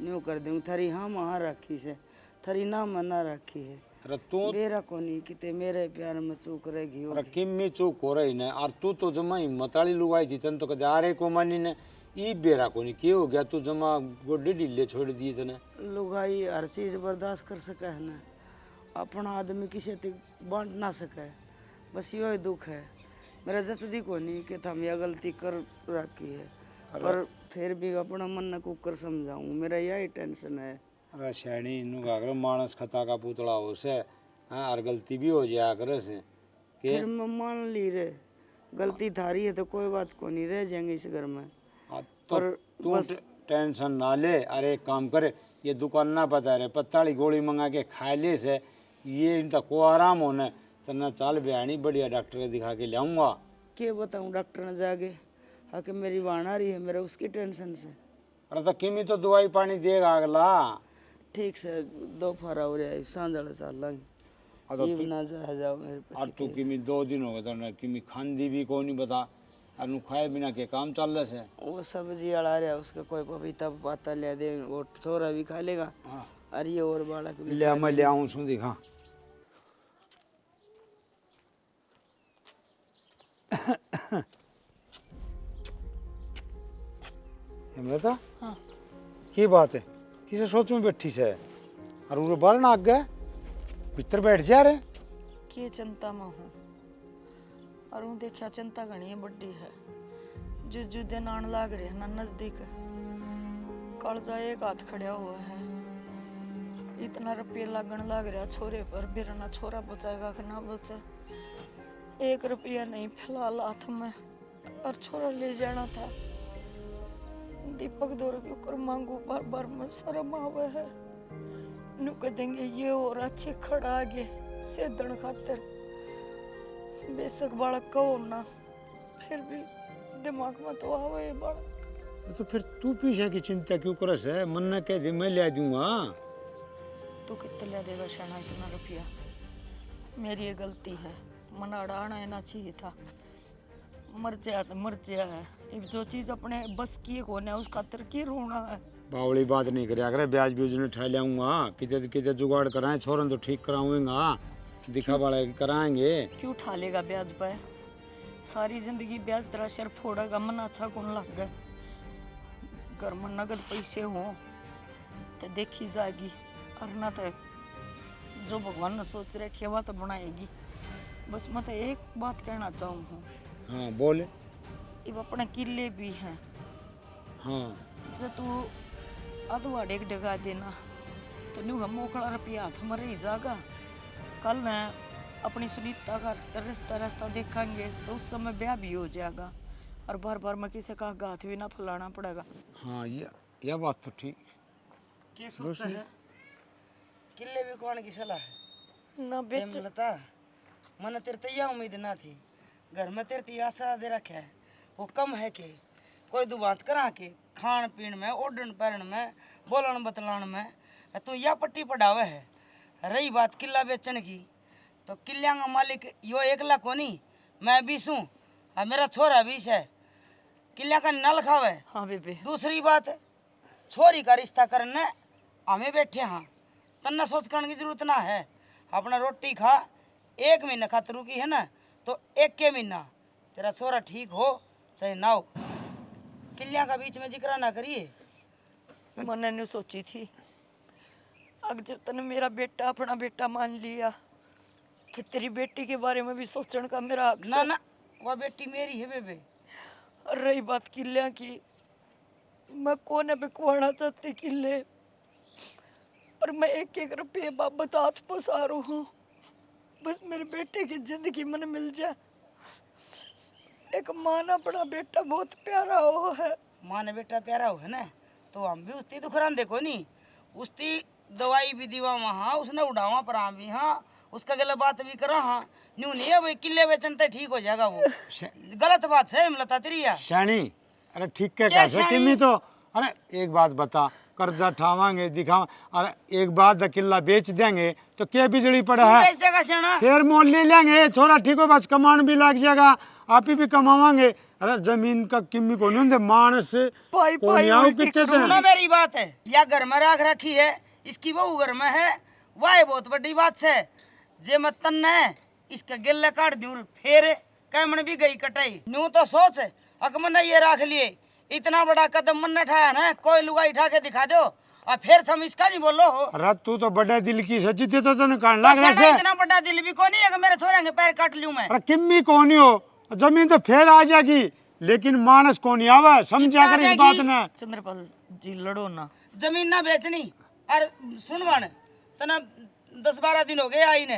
S3: न्यू कर दूँ, थारी हाँ वहाँ रखी से, थारी ना मना रखी है।
S2: अरे तू
S3: मेरा को नहीं किते मेरे प्यार में चूक रहेगी।
S2: अरे किम्मी चूक हो रही ने, और तू तो जमा हिम्मत वाली लुगाई थी, तन तो कदे आ रहे को मानी ने, ई बेरा को नहीं क्या हो गया, तू जमा गोड्डी ढीले छोड़ दिए तने।
S3: लुगाई हर चीज बर्दाश्त कर सके है ना, अपना आदमी किसी तक बांट ना सके, बस यही दुख है। मेरा जसदी को नहीं कि हम यह गलती कर रखी है, पर फिर भी अपना मन न कुकर समझाऊं, मेरा यही टेंशन है।
S2: अरे शैनी इन्नू का करो मानस खता का पुतला हो से, हाँ और गलती भी हो जाया करे से
S3: फिर मैं मान ली रे, गलती थारी है तो कोई बात को नहीं, रह जाएंगे इस घर में।
S2: तो
S3: पर
S2: तू
S3: बस
S2: टेंशन ना ले। अरे एक काम करे, ये दुकान ना बता रहे, पत्ताली गोली मंगा के खा ले से ये इनका को आराम होना है। तो ना चाल बयानी बढ़िया डॉक्टर के दिखा के लाऊंगा।
S3: क्या बताऊं डॉक्टर ने जाके आके मेरी बाण आ रही है मेरा उसकी टेंशन से।
S2: अरे तो किमी तो दवाई पानी देगा अगला।
S3: ठीक से दोपहर हो रहा है सांझ साल लगी ये ना जाओ मेरे पे।
S2: और तू किमी 2 दिन हो गए तो ना किमी खांदी भी को नहीं बता, और खाए बिना के काम चल रहे से।
S3: वो सब्जी अड़ा रहा है उसका, कोई पपीता पाता ले दे, वो छोरा भी खा लेगा और ये और बालक भी।
S2: ले मैं ले आऊँ सुन दिखा। बता
S1: हाँ
S2: की बात है, किसे सोच में बैठी से और वो बाहर ना आ गए भीतर बैठ जा रहे।
S1: के चिंता में हूँ और हूँ देखा चिंता घनी बड़ी है। जो दिन आने लाग रहे ना नजदीक, कालजा एक हाथ खड़ा हुआ है। इतना रुपये लगन लग रहा छोरे पर, बिरना छोरा बचाएगा कि ना बचे। 1 रुपया नहीं फिलहाल हाथ में, और छोरा ले जाना था। दीपक दौर के ऊपर मांगू बार बार में शर्म आवे है। नु कह देंगे ये और अच्छे खड़ा आगे सेधन खातिर। बेशक बालक कहो ना, फिर भी दिमाग में तो आवे ये बालक।
S2: तो फिर तू पीछे की चिंता क्यों करस है, मन न कह दे मैं ले दूंगा।
S1: तू कितने ले देगा शाना इतना रुपया? मेरी ये गलती है, मन अड़ाना ना चाहिए था। मर जाया तो मर जाया है। एक जो चीज अपने बस की होने उस खातिर की रोना है।
S2: बावली बात नहीं करे, अगर ब्याज भी उसने ठा लाऊंगा, किते किते जुगाड़ कराए, छोरन तो ठीक कराऊंगा, दिखा वाला कराएंगे।
S1: क्यों उठा लेगा ब्याज पे? सारी जिंदगी ब्याज तेरा सिर फोड़ेगा, मन अच्छा कौन लग गए। घर में नगद पैसे हो तो देखी जाएगी, और ना तो जो भगवान ने सोच रखी है वह तो बनाएगी। बस मैं तो एक बात कहना चाहूँ हूँ।
S2: हाँ बोले।
S1: अब अपने किले भी हैं।
S2: हाँ
S1: जब तू अधवा डेग डगा देना तो न्यू हम मोकड़ा रुपया हाथ में रही जागा। कल मैं अपनी सुनीता का रिश्ता देखेंगे तो उस समय ब्याह भी हो जाएगा, और बार बार मैं किसी का हाथ भी ना फैलाना पड़ेगा।
S2: हाँ यह बात तो ठीक।
S3: क्या सोचा है? किले भी कौन की सलाह है
S1: ना बेच
S3: लता, मन तेरे तो यह उम्मीद ना थी। घर में तेरे ती आसरा दे रखा है, वो कम है के कोई दो बात करा के खान पीन में, ओढ़न पहन में, बोलन बतलान में तू यह पट्टी पढ़ावे है। रही बात किला बेचने की, तो किल्या का मालिक यो 1 लाख को नहीं, मैं 20 हूँ और मेरा छोरा 20 है। किल्या का नल खावे।
S1: हाँ बेबे।
S3: दूसरी बात, छोरी का रिश्ता करने हमें बैठे हाँ, तन्ना सोच करने की जरूरत ना है। अपना रोटी खा, 1 महीना खातर रुकी है ना, तो 1 के महीना तेरा छोरा ठीक हो चाहे ना हो। किल्या का बीच में जिक्र ना करिए।
S1: मैंने नहीं सोची थी, अब जब तूने मेरा बेटा अपना बेटा मान लिया तो तेरी बेटी के बारे में भी सोचने का मेरा हक
S3: ना ना, वह बेटी मेरी है बेबे।
S1: रही बात किले की, मैं कोने पे कुआना चाहती किले, पर मैं 1-1 रुपये बाबत हाथ पसारू हूँ। बस मेरे बेटे की जिंदगी मन मिल जाए। एक माँ ना अपना बेटा बहुत प्यारा हो है।
S3: माँ ने बेटा प्यारा हो है ना, तो हम भी उसती दुखरान देखो नहीं, उसती दवाई भी दीवा वहाँ, उसने उड़ावा पर हम भी हाँ, उसका गलत बात भी करा हाँ। न्यू नहीं है भाई, किले बेचन तो ठीक हो जाएगा वो। गलत बात है मिलता तेरी यार।
S2: शानी अरे ठीक क्या
S3: क्या
S2: कैसे किमी तो, अरे एक बात बता, कर्जा ठावांगे दिखावा, अरे एक बात किला बेच देंगे तो क्या बिजली पड़ा है,
S3: बेच देगा शाना।
S2: फिर मोल ले लेंगे, छोरा ठीक हो, बस कमान भी लग जाएगा, आप ही भी कमावांगे। अरे जमीन का किमी को नहीं मानस
S1: पाई
S2: को नहीं आओ कितने
S3: सुनो मेरी बात है, या घर में राख रखी है, इसकी बहू घर में है, वह बहुत बड़ी बात है। जे मत तन है इसका गिल्ला काट दूं, फिर कैमन भी गई कटाई। न्यू तो सोच अकमन ने ये राख लिए, इतना बड़ा कदम मन ने उठाया ना, कोई लुगाई उठा के दिखा दो और फिर तुम इसका नहीं बोलो हो।
S2: अरे तू तो बड़े दिल की सच्ची थी तो तने काट
S3: तो
S2: लग रहा
S3: साला
S2: है।
S3: इतना बड़ा दिल भी कौन है कि मेरे छोरे के पैर काट लूं मैं।
S2: अरे किमी कौन हो, जमीन तो फिर आ जाएगी, लेकिन मानस कौन आवे, समझा कर इस बात ने।
S1: चंद्रपाल जी लड़ो ना।
S3: जमीन ना बेचनी। और सुन बन, तना 10-12 दिन हो गए आई ने,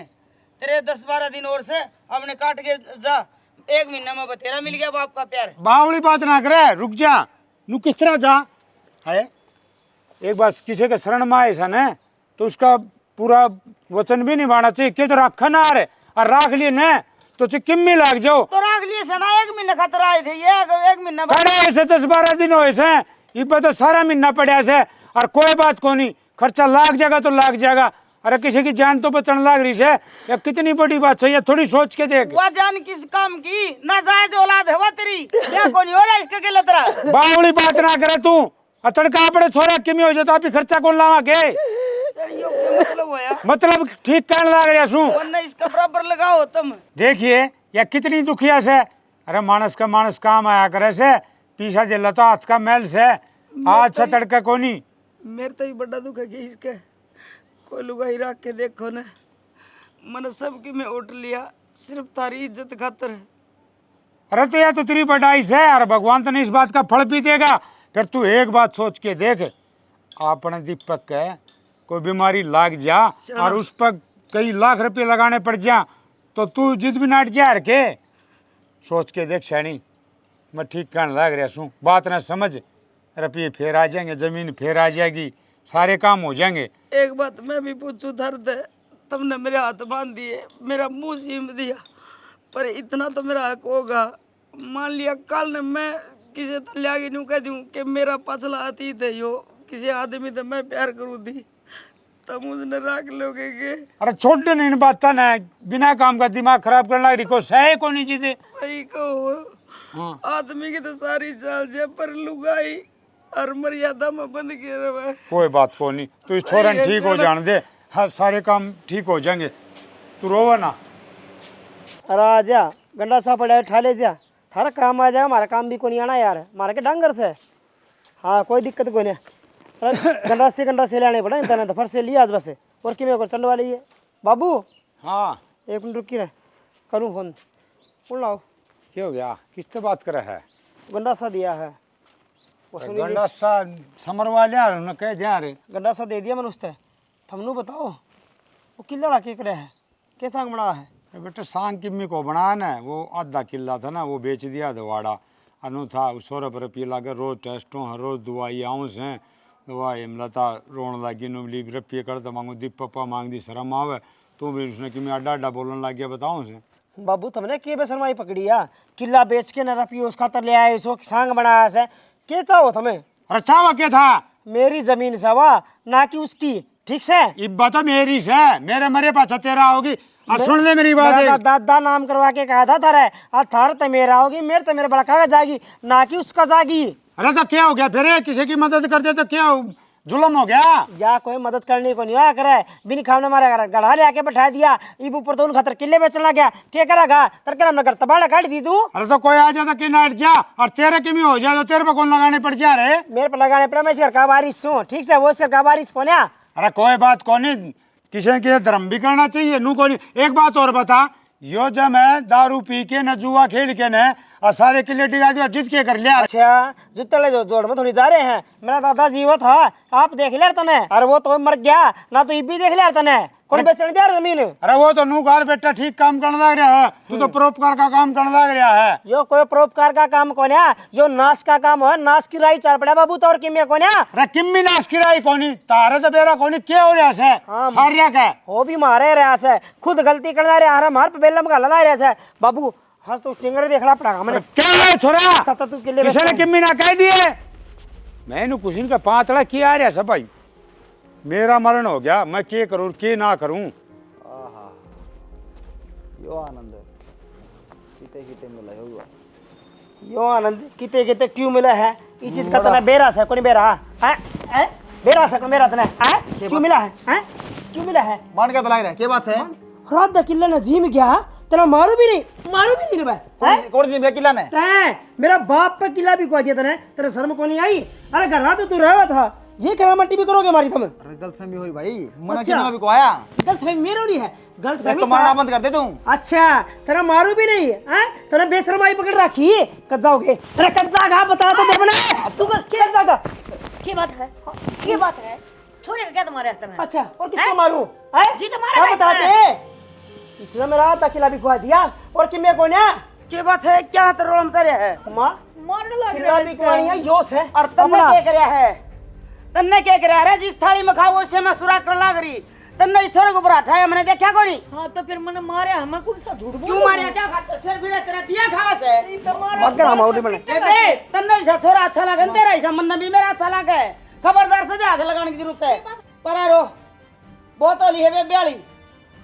S3: तेरे 10-12 दिन और से अपने काट के जा, 1 महीना में बतेरा मिल गया बाप का प्यार।
S2: बावली बात ना करे, रुक जा। नू किस तरह जा है? एक बार किसी के शरण में आए सन है तो उसका पूरा वचन भी निभाना चाहिए। के तो रखा ना रे और राख लिए न तो किम्मी लाग जाओ।
S3: तो राख लिए सना 1 महीना खतरा आए थे, ये 1 महीना
S2: खड़े ऐसे 10-12 दिन हुए से, इब तो सारा महीना पड़ा से और कोई बात को नहीं। खर्चा लाग जाएगा तो लाग जाएगा। अरे किसी की जान तो बचने लाग रही है, या कितनी बड़ी बात है, ये थोड़ी सोच के देख।
S3: वह जान किस काम की, ना जायज औलाद है वह तेरी, क्या कौन हो रहा है इसका गलत रहा।
S2: बावली बात ना करे तू, तड़का अपने छोरा किमी हो जाता, खर्चा कौन लावा के?
S3: मतलब होया,
S2: मतलब ठीक कहने लाग रहा सू,
S3: वरना इसका बराबर लगाओ तुम।
S2: देखिए या कितनी दुखिया से। अरे मानस का मानस काम आया करे से, पीछा जे लता हाथ का मैल से, आज से तड़का कोनी।
S3: मेरे तो भी बड़ा दुख है कि इसका कोई लुगाई रख के देखो ना, मन सबकी मैं उठ लिया सिर्फ तारी इज्जत खातर है।
S2: अरे तो यह तो तेरी बढ़ाई से, अरे भगवान तो नहीं इस बात का फल भी देगा। फिर तू एक बात सोच के देख, अपने दीपक के कोई बीमारी लाग जा और उस पर कई लाख रुपए लगाने पड़ जा तो तू जिद भी नाट जा के। सोच के देख सैनी, मैं ठीक कहने लग रहा हूँ, बात ना समझ। रुपये फिर आ जाएंगे, जमीन फिर आ जाएगी, सारे काम हो जाएंगे।
S3: एक बात मैं भी पूछूं दर्द है, तुमने मेरे हाथ बांध दिए, मेरा मुंह सीम दिया, पर इतना तो मेरा हक होगा। मान लिया कल ने मैं किसी तल्या की न्यू कह दूं कि मेरा पछला अतीत है यो, किसी आदमी तो मैं प्यार करूँ थी, तब उसने रख लोगे के।
S2: अरे छोड़ दे इन बात ना, बिना काम का दिमाग खराब करने लग रही को सही को नहीं जीते।
S3: सही कहो,
S2: हाँ।
S3: आदमी की तो सारी चाल जे, पर लुगाई और मर्यादा में बंद किए रहे।
S2: कोई बात को नहीं, तू इस छोरन ठीक हो जाने दे, हर सारे काम ठीक हो जाएंगे, तू रोवा ना।
S6: अरे आ जा, गंडा सा पड़ा है, उठा ले जा, थारा काम आ जाएगा, हमारा काम भी को नहीं आना यार, हमारे के डांगर से। हाँ कोई दिक्कत कोई नहीं। अरे गंडा से लाने पड़ा, इंतने तो फर से लिया आज बस, और कि मेरे को चंड वाली है। बाबू
S2: हाँ
S6: 1 मिनट रुकी रहे, करूँ फोन, फोन लाओ।
S2: क्या हो गया, किससे बात कर रहा है?
S6: गंडा सा दिया है, वो सुनी ली।
S2: गंडा सा समर वाले यार उन्हें कह दिया रे।
S6: गंडा सा दे दिया मैंने उससे, थमनू बताओ वो किला ला के करे है, कैसा बना है?
S2: बेटा सांग किम्मी को बना ना, वो आधा किला था ना, वो बेच दिया दवाड़ा अनु था, 100 रुपये लगे, रोज टेस्टों हैं, रोज दवाई आऊँ से दवाई मिलता, रोन लगी नुबली रुपये करता मांगू, दीप पप्पा मांग दी, शर्म आवे, तू भी उसने किम्मी अड्डा अड्डा बोलने लग गया, बताऊँ से।
S6: बाबू तुमने के बेसरमाई पकड़ी है, किला बेच के न रुपये उस खातर ले आए, सो सांग बनाया से, के चाहो तुम्हें?
S2: अच्छा वो क्या था?
S6: मेरी जमीन से वा, ना कि उसकी, ठीक से?
S2: ये बता मेरी से, मेरे मरे पाछा तेरा होगी। और सुन ले मेरी बात,
S6: मेरा दादा नाम करवा के कहा था थारे, और थार तो मेरा होगी, मेरे तो मेरे बड़ा का जागी, ना कि उसका जागी।
S2: अरे तो क्या हो गया फिर, किसी की मदद करते तो क्या जुल्म हो गया?
S6: या कोई मदद करने को नहीं आया करे, बिन खाने मारे गढ़ा ले आके बैठा दिया, इब ऊपर तो उन खतर किले में चला गया, क्या करेगा? तरकरा नगर तबाड़ा काट दी तू।
S2: अरे तो कोई आ जाता कि नाट जा, और तेरे की भी हो जाए तो तेरे पे कौन लगाने पड़ जा रहे?
S6: मेरे पर लगाने पर मैं सरकार बारिश हूँ, ठीक से? वो सरकार बारिश कौन है?
S2: अरे कोई बात कौन नहीं, किसी के धर्म भी करना चाहिए, नू को नहीं। एक बात और बता, यो जब मैं दारू पी के न जुआ खेल के न और सारे किले टिका दिया, जीत के कर लिया।
S6: अच्छा जुत्ते जो जोड़ में थोड़ी जा रहे हैं, मेरा दादा जीवित था, आप देख लिया तने, अरे वो तो मर गया ना, तो भी देख लिया तने, कौन बेचने दिया जमीन?
S2: अरे वो तो नू घर बेटा ठीक काम करने लग रहा है, तू तो परोपकार का काम करने लग रहा है।
S6: यो कोई परोपकार का काम कौन है? यो नाश का काम है, नाश की राई चार पड़ा बाबू, तो और किम्मे कौन है?
S2: अरे किम्मी नाश की राई कोनी, तारे तो बेरा कोनी, क्या हो रहा है? सारिया का
S6: वो भी मारे रहा है, खुद गलती करना रहा है, मार पे बेलम का लगा रहा है बाबू। हाँ तो टिंगर देखना पड़ा हमें।
S2: क्या है छोरा,
S6: तू किले
S2: किसी ने किम्मी ना कह दिए, मैंने कुछ इनका पातला किया रहा सब भाई, मेरा मरण हो गया, मैं क्या करूँ क्या ना करूँ।
S7: यो आनंद किते किते मिला
S6: यो आनंद किते किते क्यों मिला है? ये चीज का तना बेरा से कोनी बेरा है, हैं? बेरा से कोनी बेरा तना है, क्यों मिला है? हैं? क्यों मिला है?
S7: मान के तलाई रहा के बात है?
S6: रात द किले ने जी में गया, तेरा मारू भी नहीं रे भाई।
S7: कौन जी में किला ने?
S6: तै मेरा बाप पे किला भी को दिया तने, तेरे शर्म को नहीं आई? अरे घर तो तू रहवा था, ये क्या मट्टी भी करोगे मारी तुम?
S7: अरे गलतफहमी हो रही भाई, मना के भी को आया।
S6: गलतफहमी मेरी हो रही है, गलतफहमी
S7: तो मारना बंद कर दे तू।
S6: अच्छा तेरा मारू भी नहीं है, तेरा बेशरमाई पकड़ रखी, कब जाओगे? अरे कब जागा बता तो दे बना, तू क्या जागा?
S8: की बात है, की बात है, छोरे का क्या तुम्हारे हाथ में?
S6: अच्छा और किसको मारूं? हैं?
S8: जी तुम्हारा
S6: क्या बताते? इसने मेरा तकिला भी खुआ दिया, और कि मैं कौन है?
S3: क्या बात है, क्या तरोड़म चले है?
S6: मां
S1: मारने लग
S6: फिर
S1: रहा है
S6: भी
S1: इसका।
S6: कहानियां योश है
S3: और तन्ने क्या करया है? तन्ने क्या करया रे? जिस थाली में खाओ उससे मैं सुराग कर लाग रही। तन्ने इस छोरे को पराठा है, मैंने देखा कोनी।
S1: हाँ तो फिर मैंने मारे, हमें कौन सा झूठ बोल।
S3: क्यों मारिया? क्या खाता? सिर फिरे तेरा दिया खावा से।
S6: मत कर माउली बने
S3: बेबे तन्ने ऐसा छोरा अच्छा लगे, तेरा ऐसा मन भी मेरा अच्छा लगे। खबरदार से हाथ लगाने की जरूरत है। पर रो बहुत होली है बेबे वाली,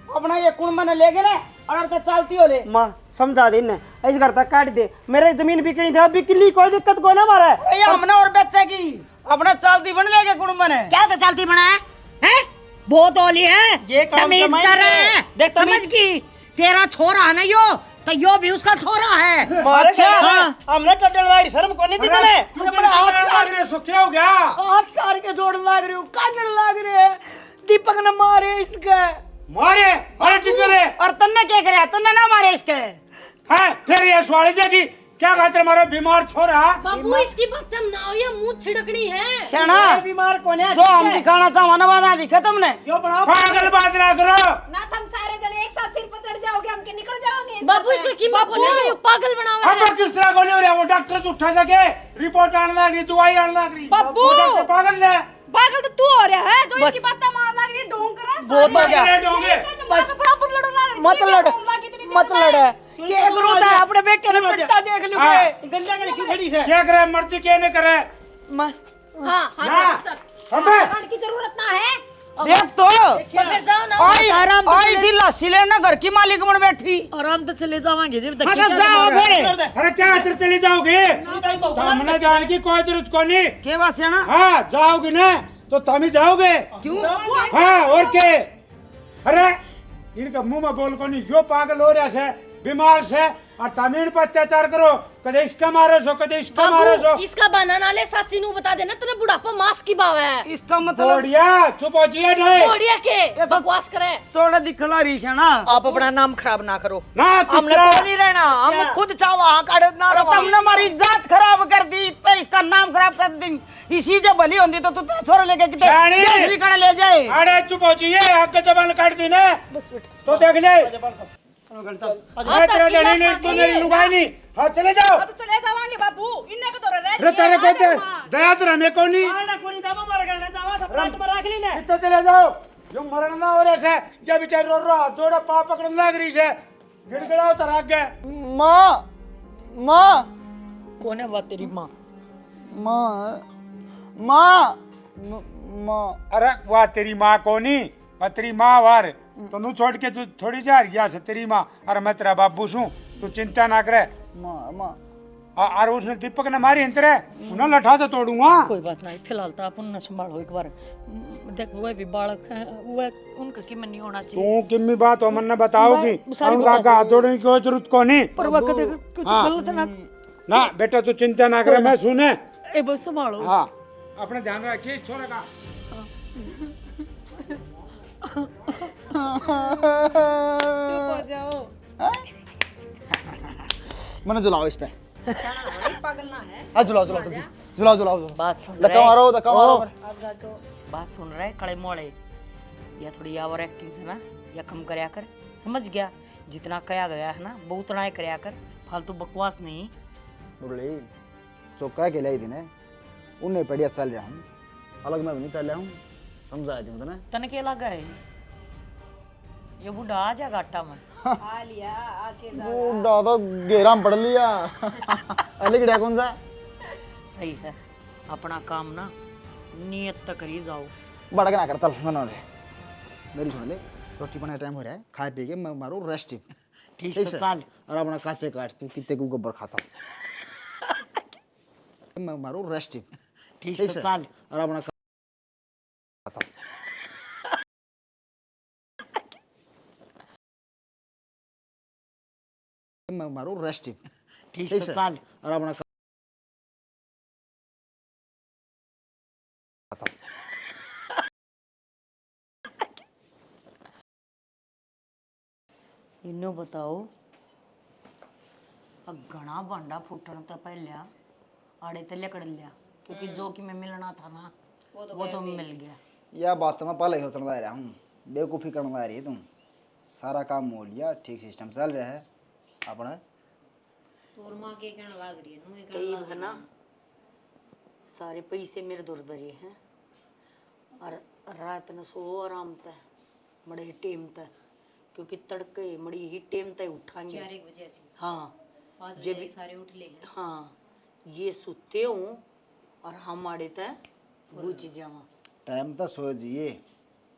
S3: अपना ये कुण मैंने ले गए ना और तो चलती हो ले।
S6: मां समझा दे इन्हें, ऐसे करता काट दे। मेरे जमीन बिकनी था, बिकली कोई दिक्कत को ना मारा है।
S3: ये हमने और बेचेगी, अपना चलती बन लेके कुण मैंने। क्या तो चलती बना है? हैं? बहुत होली है,
S6: ये काम
S3: तमीज
S6: समझ
S3: कर रहे
S6: ले।
S3: हैं।
S6: देख
S3: समझ की तेरा छोरा है ना यो, तो यो भी उसका छोरा है।
S6: अच्छा
S3: हाँ।
S6: हमने टटलदारी शर्म को नहीं दी तने।
S2: क्या हो गया?
S1: आप सार के जोड़ लाग रहे हो, काटने लाग रहे हैं। दीपक ने मारे इसका।
S2: मारे अरे ठीक है
S3: और तन्ने क्या करे? तन्ने ना मारे इसके।
S2: है फिर ये सवाल देखी क्या खातिर मारो बीमार छोरा।
S5: बाबू इसकी बात हम ना हो, ये मुंह छिड़कनी है।
S3: शना
S6: बीमार कौन है?
S3: जो हम दिखाना चाहो ना वादा दिखा तुमने।
S6: यो बनाओ
S2: पागल बात ना करो।
S8: ना तुम सारे जने एक साथ सिर पर चढ़ जाओगे, हम के निकल जाओगे।
S5: बाबू इसको कीमत को नहीं, पागल बनावा है।
S2: हम किस तरह को नहीं हो रहा? वो डॉक्टर से उठा सके रिपोर्ट आने लग रही, दवाई आने लग रही।
S4: बाबू!
S2: वो डॉक्टर पागल है।
S4: पागल तो तू हो रहा है, जो इनकी बातें मान लग रही है, ढोंग कर रहा है।
S3: वो तो क्या?
S2: अरे डोंगे
S4: बस बराबर लड़ो लग रही।
S1: मत लड़, मत लड़। क्या जरूरत है? अपने बेटे ने पिटता देख लो।
S2: हाँ।
S6: गंजा के लिखी खड़ी से।
S2: क्या करे? मरती क्या नहीं करे?
S1: मैं
S5: हाँ
S2: ना
S5: हाँ चल
S2: हमें
S8: करण की जरूरत ना है।
S3: देख तो
S5: तो फिर जाओ ना।
S3: आई थी लस्सी लेना, घर की मालिक बन बैठी।
S1: आराम तो चले जावांगे जब तक।
S3: हाँ, जाओ फिर।
S2: अरे क्या आखिर चली जाओगे? हमने जाने की कोई जरूरत को नहीं।
S3: के बात से ना?
S2: हाँ जाओगे ना तो तुम ही जाओगे।
S3: क्यों?
S2: हाँ और के? अरे इनका मुंह में बोल को नहीं, यो पागल हो रहा है बीमार से और तमीन पर अत्याचार करो, कदे इसका मारो सो कदे इसका मारो सो।
S5: बाबू इसका बहाना ले, सच्ची नू बता देना तेरे बुढ़ापा मास की बाव है।
S3: इसका मतलब
S2: बढ़िया चुप हो जिए नहीं।
S5: बढ़िया के बकवास करे।
S3: चौड़ा दिखला रही है ना।
S1: आप अपना नाम खराब ना करो।
S2: ना किस
S1: हमने
S2: तरह?
S1: को नहीं रहना, हम खुद चावा काट ना
S3: अरे तुमने हमारी इज्जत खराब कर दी, तो इसका नाम खराब कर दी। इसी जब भली होती तो तू तेरा छोरा लेके कितने
S2: जानी।
S3: देश भी ले जाए।
S2: अरे चुप हो जिए, हक के जबान काट दी ना तो देख ले। मैं तेरा जड़ी नहीं, तू मेरी लुगाई नहीं। हाँ चले जाओ।
S4: अब तो चले जावांगे बाबू, इन्ने को तो रह
S2: अरे तेरे को दया तो हमें को नहीं।
S6: कोनी जावा मार करने जावा सब प्लांट में रख ली ने।
S2: इतना चले जाओ, जो मरण ना हो रहे से क्या बेचारे रो रहा जोड़ा पाप पकड़ने लग रही से गिड़गिड़ाओ तो रख गए।
S7: माँ माँ
S1: कौन है? बात तेरी माँ।
S7: माँ माँ माँ
S2: अरे वाह तेरी माँ को नहीं, मैं तेरी माँ वार तो नू छोड़ के तू थोड़ी जा रही से तेरी माँ। अरे मैं तेरा बाबू सू, तू चिंता ना करे।
S7: माँ माँ
S2: और उसने दीपक ने मारी अंतरे उन्हें लठा तो तोड़ूंगा।
S1: कोई बात नहीं, फिलहाल तो आप उन्हें संभालो एक बार। देखो वह भी बालक है, वह उनका कि नहीं होना चाहिए।
S2: तू किम्मी बात हो मन बताओगी,
S1: मैं सारी
S2: उनका
S1: बता
S2: हाथ जोड़ने की कोई जरूरत को नहीं।
S1: पर वह कदे कुछ
S2: हाँ।
S1: गलत ना।
S2: ना बेटा तू चिंता ना करे, मैं सुने।
S1: ए बस संभालो।
S2: हाँ अपने ध्यान रखिए छोरा का।
S7: मैंने झुलाओ इस पे।
S8: पागल ना है।
S7: हाँ झुलाओ झुलाओ जल्दी। झुलाओ झुलाओ झुलाओ।
S1: बात सुन
S7: धक्का मारो धक्का मारो।
S1: बात सुन रहे कड़े मोड़े, या थोड़ी ओवर एक्टिंग है ना, या कम करया कर। समझ गया? जितना कया गया है ना वो उतना ही करया कर, फालतू बकवास नहीं।
S7: मुरली चौका के लाई थी ने, उन्हें बढ़िया चल रहा हूँ, अलग मैं भी नहीं चल रहा हूँ। समझा दी ना
S1: तने के लगा है ये बूढ़ा आ जाएगा आटा में।
S8: आ लिया आके जा।
S7: बूढ़ा तो घेरा में पड़ लिया। अले किड़ा कौन सा?
S1: सही है, अपना काम ना नियत तक करी जाओ।
S7: बड़ा के ना कर, चल मना ले। मेरी सुन ले, रोटी बनाने टाइम हो रहा है, खाए पी के मैं मारू रेस्ट।
S1: ठीक है चल।
S7: और अपना काचे काट तू कितने को गोबर खा सा। मैं मारू रेस्ट।
S1: ठीक है चल।
S7: और अपना मैं मारू रेस्ट।
S1: ठीक है चल।
S7: और अपना
S1: इन्हों बताओ, अब घना भांडा फूटन तो पहले आड़े ते लकड़ लिया, क्योंकि जो कि मैं मिलना था ना वो तो मिल गया।
S7: यह बात तो मैं पहले ही सोचने रहा हूँ, बेवकूफ़ी करने रही तुम। सारा काम हो लिया, ठीक सिस्टम चल रहा है अपना।
S8: और माँ के कहना भाग रही है नुए
S1: कई है ना सारे पैसे मेरे दूर दरिए हैं और रात न सो आराम तय मड़े टेम तय क्योंकि तड़के मड़ी ही टेम तय उठाएंगे
S8: 4 बजे ऐसी
S1: हाँ
S8: 5
S1: जे
S8: बजे
S1: भी
S8: सारे उठ ले
S1: हाँ ये सुते हूँ और हमारे तय बुझ जावा
S7: टाइम तो सो जिए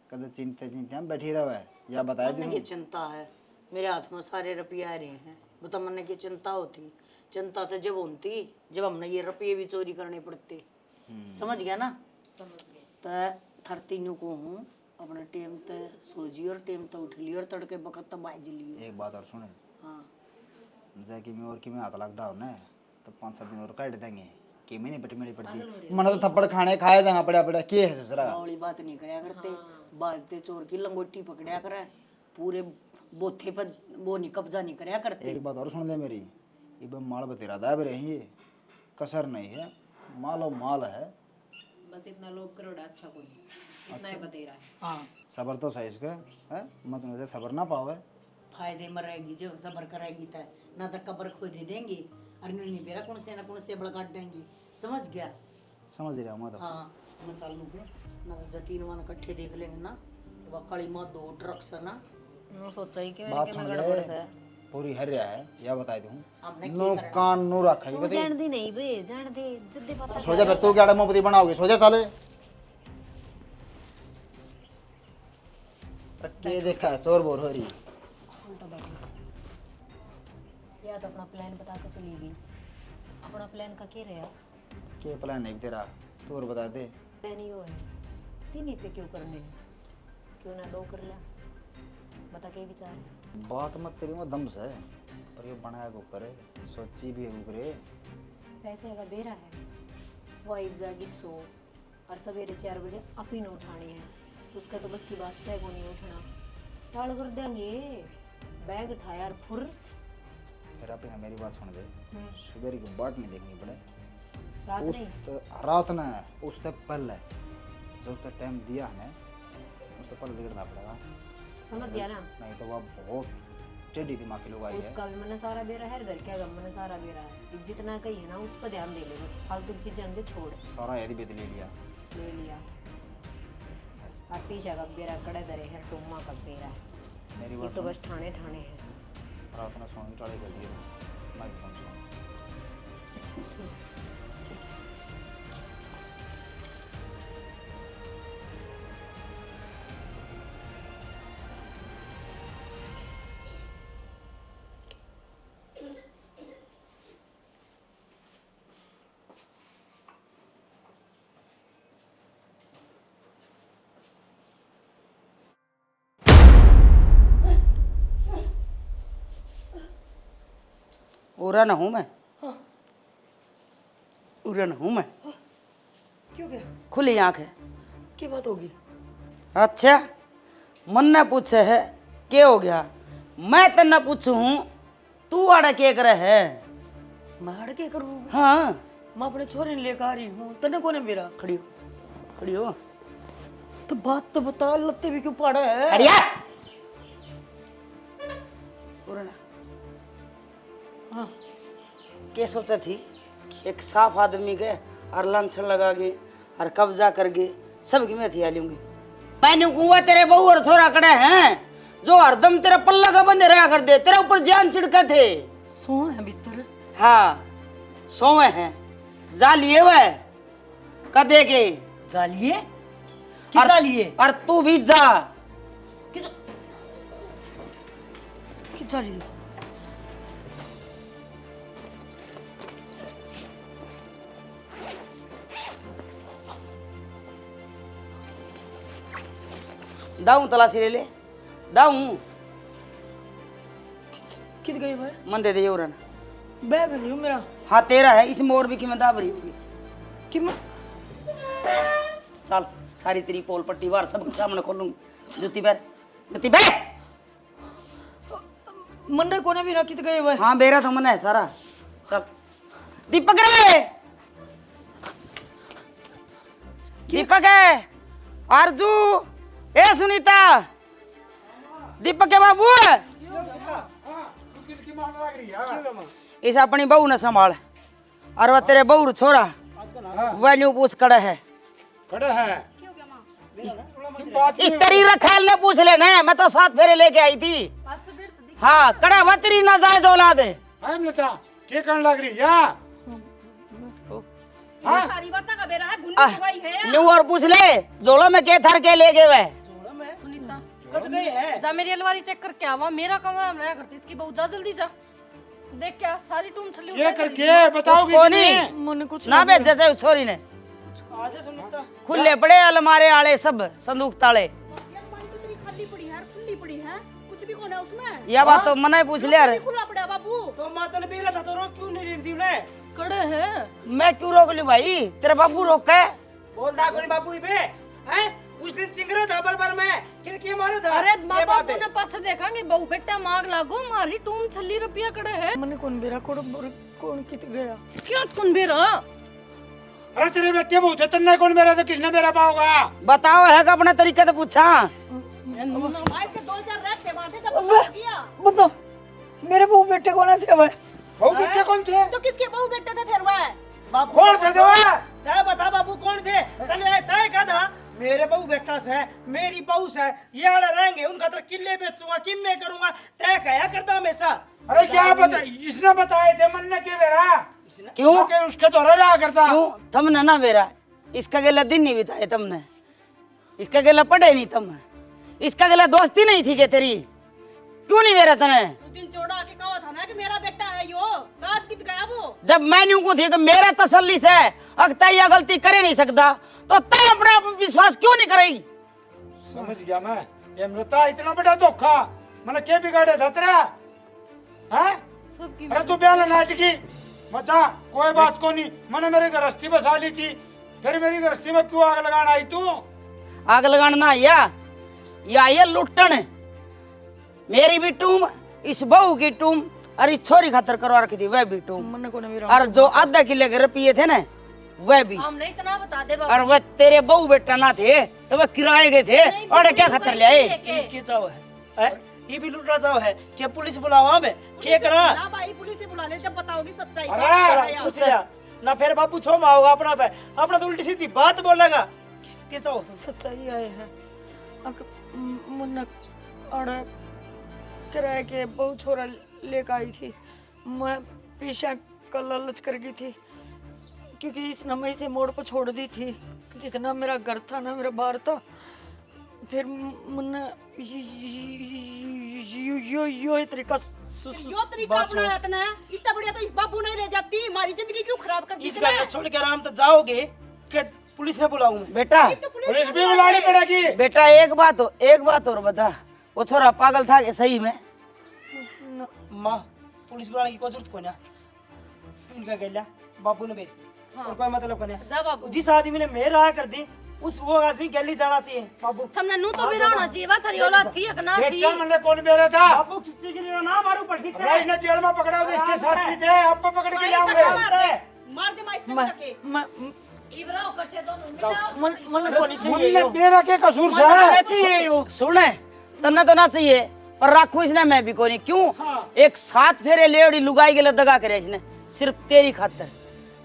S7: कद चिंते चिंते हम बैठी रहे या बताए
S1: मन की चिंता है मेरे हाथ में सारे रुपये आ रहे हैं बता मन की चिंता होती चिंता तो जब होती जब हमने ये रुपये भी चोरी करने पड़ते समझ गया ना
S8: समझ गए
S1: तो थर तीनों को हूँ अपने टेम ते सोजी और टेम ते उठ ली और तड़के बकत बाज ली
S7: एक बात और सुने
S1: हाँ
S7: जै कि मैं और कि मैं हाथ लगता हो ना तो 5-7 दिन और काट देंगे कि मैं नहीं मिली पड़ती मन तो थप्पड़ खाने खाए जाएगा पड़ा पड़ा के है दूसरा
S1: वाली बात नहीं करया करते बाजते चोर की लंगोटी पकड़या करे पूरे बोथे पर वो नहीं कब्जा नहीं करया करते
S7: एक बात और सुन ले मेरी ये माल बतेरा दाब रहे हैं ये कसर नहीं है मालो माल है
S8: बस इतना लोग करोड़ा अच्छा कोई इतना ही बते रहा है
S1: हाँ
S7: सबर तो सही इसका है मत मुझे सबर ना पावे
S1: फायदे में रहेगी जब सबर करेगी तो ना तो कब्र खोद दे देंगी और नहीं बेरा कौन से बड़ा काट देंगी समझ गया
S7: समझ रहा हूँ मैं तो
S1: हाँ मैं चाल लूँगा ना जतीन वन इकट्ठे देख लेंगे ना तो वह काली माँ 2 ट्रक से ना
S8: वो सोचा ही कि
S7: बात सुन ले पूरी हरिया है या बता दूं
S1: हमने
S7: नो कान नो रखा
S8: सो जान दे नहीं बे जान दे जद्दे पता
S7: सो जा फिर तू क्या मोमबत्ती बनाओगी सो जा साले के देखा चोर बोर हो रही
S8: उल्टा बैठी या तो अपना प्लान बता के चली गई अपना प्लान का क्या रहा
S7: के प्लान है तेरा तू और बता दे
S8: प्लान ही हो है तीन से क्यों करने क्यों ना 2 कर लिया बता के विचार है
S7: बात मत तेरी में दम से पर ये बनाया को करे सोची भी है करे
S8: पैसे का बेरा है वाइफ जागी सो और सवेरे 4 बजे अपनी न उठानी है उसका तो बस की बात से वो नहीं उठना टाल कर देंगे बैग उठाया और फुर
S7: तेरा पे मेरी बात सुन दे सुबह की बाट नहीं देखनी पड़े
S8: रात
S7: उस
S8: नहीं
S7: रात ना उस तक पहले जो उसका टाइम दिया हमें उस तक पहले बिगड़ना पड़ेगा
S8: समझ गया ना
S7: नहीं तो वह बहुत टेढ़ी दिमाग की लोग आई है
S8: उसका भी मन सारा बेरा है घर क्या गम मन सारा बेरा है जितना कही है ना उस पर ध्यान दे ले बस फालतू की चीजें अंदर छोड़
S7: सारा यदि बेद ले लिया
S8: ले लिया और पीछे का बेरा कड़े दरे है टुम्मा का बेरा है
S7: मेरी
S8: ये
S7: बात
S8: तो बस ठाणे ठाणे है
S7: रात में सोने टाड़े कर दिए मैं भी कौन सोऊं
S3: उरा न हूँ मैं उरा न हूँ मैं
S1: क्यों क्या
S3: खुली आँख है
S1: क्या बात होगी
S3: अच्छा मन ने पूछे है क्या हो गया मैं तो न पूछू हूँ तू आड़ा के करे है
S1: मैं हड़ के करूँ
S3: हाँ
S1: मैं अपने छोरे ने लेकर आ रही हूँ तने कोने मेरा
S3: खड़ी हो
S1: तो बात तो बता लत्ते भी क्यों पड़ा है
S3: खड़िया उरा ना
S1: हाँ
S3: क्या सोचा थी एक साफ आदमी के और लांछन लगा के और कब्जा कर गए सबकी मैं थी लूंगी मैंने कुआ तेरे बहू और छोरा कड़े हैं जो हरदम तेरा पल्ला का बंदे रहा कर दे तेरे ऊपर जान छिड़का थे
S1: सो है भीतर
S3: हाँ सोवे हैं जा लिए वह कदे के
S1: जालिए कि जालिए
S3: और तू भी जा
S1: कि जालिए
S3: दाऊं तलाशी ले ले दाऊं
S1: कित गई भाई
S3: मन दे दे ये उरन
S1: बैग है मेरा
S3: हाँ तेरा है इसमें और भी कि मैं दाब रही होगी
S1: कि मैं
S3: चल सारी तेरी पोल पट्टी वार सब सामने खोलूंगी जुत्ती पैर
S1: मंडे कोने भी कित गए भाई
S3: हाँ बेरा तो मन है सारा चल दीपक रे दीपक है आरजू ए सुनीता दीपक के बाबू इस अपनी बहू ने संभाल, और वह तेरे बहू छोरा वह न्यू पूछ खड़ा है।
S2: खड़ा है
S3: इस तरी रखेल ने पूछ ले ना, मैं तो 7 फेरे लेके आई थी। हाँ कड़ा वह तेरी नाजायज औलाद है।
S2: क्या करने लग रही या
S4: ये सारी बातें का बेरा है, गुन्नी दवाई है।
S3: न्यू और पूछ ले जोड़ा में के थर के ले गए वह।
S5: सुनीता
S6: कद गए हैं?
S5: जा मेरी अलमारी चेक करके आवा, मेरा कमरा में रहा करती इसकी बहू, जा जल्दी जा। देख क्या सारी टूम छली
S2: क्या करके बताओगी
S3: कुछ नहीं
S1: मैंने कुछ
S3: ना बे जैसे छोरी ने
S6: आज सुनीता
S3: खुले पड़े अलमारे आले सब संदूक ताले।
S4: अलमारी तो तेरी खाली पड़ी है, खुली पड़ी है, कुछ भी कौन है उसमें?
S3: यह बात तो मना पूछ लिया रे।
S4: खुला पड़ा बाबू।
S6: तो माता ने बेरा था तो रोक क्यों नहीं रही उन्हें?
S5: कड़े है।
S3: मैं क्यों रोक लूं भाई, तेरा बाबू रोक है।
S6: बोल दा कोनी बाबू ही बे हैं? उस दिन चिंगरा था बरबर में खिड़की मारो था।
S5: अरे माँ
S6: ये बात
S5: बापू
S6: है।
S5: ने पाछे देखांगे बहू बेटा मांग लागो, मारी टूम छली रुपया कड़े है।
S1: मैंने कौन बेरा कौन कित गया।
S5: क्या कौन बेरा?
S2: अरे तेरे बेटे बहुत है, तन्ने कौन मेरा तो किसने मेरा पाओगा?
S3: बताओ है का अपने तरीके से पूछा।
S4: आज से 2000 रख के बांधे जब पता किया।
S1: बताओ मेरे बहू बेटे कौन थे वह?
S2: वो बेटे कौन थे?
S4: तो किसके बहू बेटे थे फिर वह?
S6: बाबू
S2: कौन थे जो है?
S6: तय बता बाबू कौन थे? तने तय कहा था मेरे बहू बेटा से मेरी बहू से ये आड़े रहेंगे, उनका तो किले बेचूंगा किम्मे करूंगा, तय कहा करता हमेशा।
S2: अरे क्या बता, इसने बताए थे मन ने के बेरा
S3: क्यों
S2: के उसके तो रहा करता।
S3: क्यों तुमने ना बेरा इसका गेला दिन नहीं बिताए तुमने, इसका गेला पढ़े नहीं तुम, इसका गेला दोस्ती नहीं थी के तेरी, क्यों नहीं बेरा तने?
S4: उस दिन चौड़ा के कहा था ना कि मेरा बेटा है यो, राज कित गया वो।
S3: जब मैं न्यू को थी कि मेरा तसल्ली से अगर यह गलती करे नहीं सकता तो तय अपने आप विश्वास क्यों नहीं करेगी?
S2: समझ गया मैं, ये मृता इतना बड़ा धोखा मैंने के बिगाड़े था तेरा हैं?
S5: सबकी
S2: अरे तू ब्याह नाटकी बता, कोई बात को नहीं, मैंने मेरी गृहस्थी बसा ली थी, फिर मेरी गृहस्थी में क्यों आग लगाना आई तू?
S3: आग लगाना या ये लुट्टन मेरी भी टूम, इस बहू की टूम, और इस छोरी खातर करवा रखी थी वह भी टूम,
S1: मैंने कौन मेरा
S3: और जो आधा किले के रुपये थे ना वह भी,
S5: हम नहीं इतना बता दे बाबू।
S3: और वह तेरे बहू बेटा ना थे तो वह किराए गए थे और क्या खतर ले आए?
S6: ये चाव है ये भी लुटना चाव है कि पुलिस बुलावा हमें के करा
S4: ना भाई पुलिस से बुला ले जब पता होगी सच्चाई।
S2: अरे,
S4: क्या
S6: सोचा ना फिर बापू छोमा होगा अपना पे, अपना तो उल्टी सीधी बात बोलेगा के चाव।
S1: सच्चाई आए हैं मुन्ना और किराए के बहु छोरा लेकर आई थी, मैं पीछा का लालच कर गई थी क्योंकि इस नमई से मोड़ पर छोड़ दी थी, जितना मेरा घर था ना मेरा बाहर था, फिर मुन्ना यो तरीका
S4: यो तरीका अपनाया तने, इससे बढ़िया तो इस बाबू नहीं ले जाती, हमारी जिंदगी क्यों खराब कर दी
S6: इस
S4: तूने?
S6: घर छोड़ के आराम तो जाओगे कि पुलिस ने बुलाऊं मैं?
S3: बेटा
S2: पुलिस भी बुलानी पड़ेगी।
S3: बेटा एक बात और बता, वो छोरा पागल था कि सही में?
S6: माँ पुलिस बुलाने की कोई जरूरत कोई ना, इनका गैला बापू ने बेच दी और कोई मतलब कोई नहीं।
S5: जा बाबू।
S6: जिस आदमी ने मेर राय कर दी उस वो आदमी गैली जाना चाहिए बाबू।
S5: हमने नू तो बेरा होना चाहिए, बात थारी औलाद थी या ना थी?
S2: बेटा मैंने कौन मेरा था?
S6: बापू किसी के लिए ना मारू पर ठीक से
S2: अरे इन्हें जेल में पकड़ा तो इसके साथी थे, अब पकड़ के लाऊंगे।
S4: मार दे माइस में जाके।
S5: इब्राओ इकट्ठे दोनों मिलाओ।
S1: मन को नहीं चाहिए
S2: मुन्ने
S1: यो।
S2: मेरा क्या कसूर
S3: ना
S2: है?
S3: चाहिए यो सुने तना तो ना चाहिए पर राखू इसने मैं भी कोनी क्यों? एक 7 फेरे लेड़ी लुगाई के लिए दगा करे इसने, सिर्फ तेरी खातर,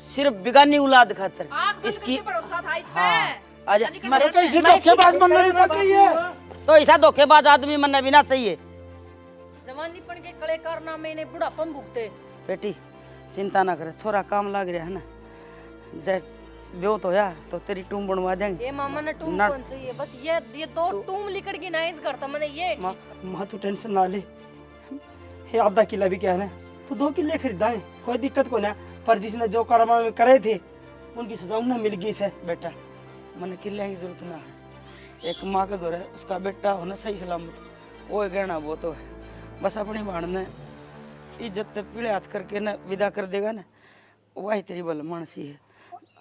S3: सिर्फ बिगानी औलाद खातर
S4: आँख
S3: इसकी।
S4: बंद करके भरोसा था इस पे।
S3: हाँ आजा
S2: मैं तो इसे धोखेबाज बनना नहीं चाहिए।
S3: तो ऐसा धोखेबाज आदमी मनना भी ना चाहिए।
S5: जवानी पड़ के कड़े कारनामे इन्हें बुढ़ापन भुगते।
S3: बेटी चिंता ना करे, छोरा काम लाग रहा है ना, जय ब्यो तो या तो तेरी टूम बनवा देंगे।
S5: ये मामा ने टूम
S3: ना-
S5: कौन चाहिए? बस ये दो टूम लिकड़ की ना इस घर था मैंने ये
S6: माँ
S5: ठीक सा।
S6: माँ तू टेंशन ना ले, ये आधा किला भी क्या है ना, तो 2 किले खरीदा है, कोई दिक्कत को ना, पर जिसने जो कर्म में करे थे उनकी सजा उन्हें मिल गई से।
S3: बेटा मैंने किले की जरूरत ना है, एक माँ का दौर है, उसका बेटा होना सही सलामत वो कहना वो तो है, बस अपनी भाण ने इज्जत पीड़े हाथ करके ना विदा कर देगा ना, वही तेरी बल मानसी है।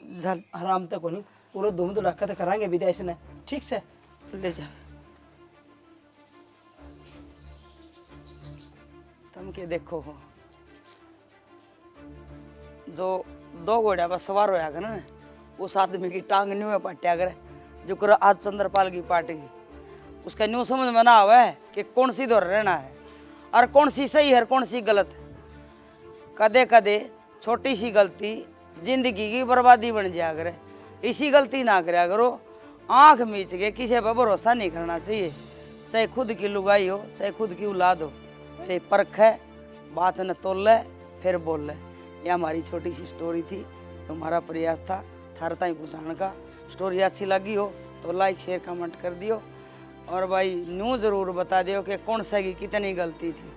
S3: जल
S6: आराम तक नहीं पूरा धूम धड़ाका तो कराएंगे विदेश ने, ठीक से
S3: ले जा। तुम के देखो हो जो 2 घोड़िया पर सवार होया कर ना, उस आदमी की टांग न्यू में पट्टिया करे जो कर आज चंद्रपाल की पाटेगी, उसका न्यू समझ में ना आवे कि कौन सी दौर रहना है और कौन सी सही है और कौन सी गलत है। कदे कदे छोटी सी गलती जिंदगी की बर्बादी बन जाया करे। इसी गलती ना कराया करो। आंख मीच के किसी पर भरोसा नहीं करना चाहिए, चाहे खुद की लुगाई हो चाहे खुद की औलाद हो। पहले परख है, बात न तोल है फिर बोल है। ये हमारी छोटी सी स्टोरी थी, हमारा प्रयास था थार ताई पहुँचाने का। स्टोरी अच्छी लगी हो तो लाइक शेयर कमेंट कर दियो, और भाई न्यू ज़रूर बता दियो कि कौन सा की कितनी गलती थी।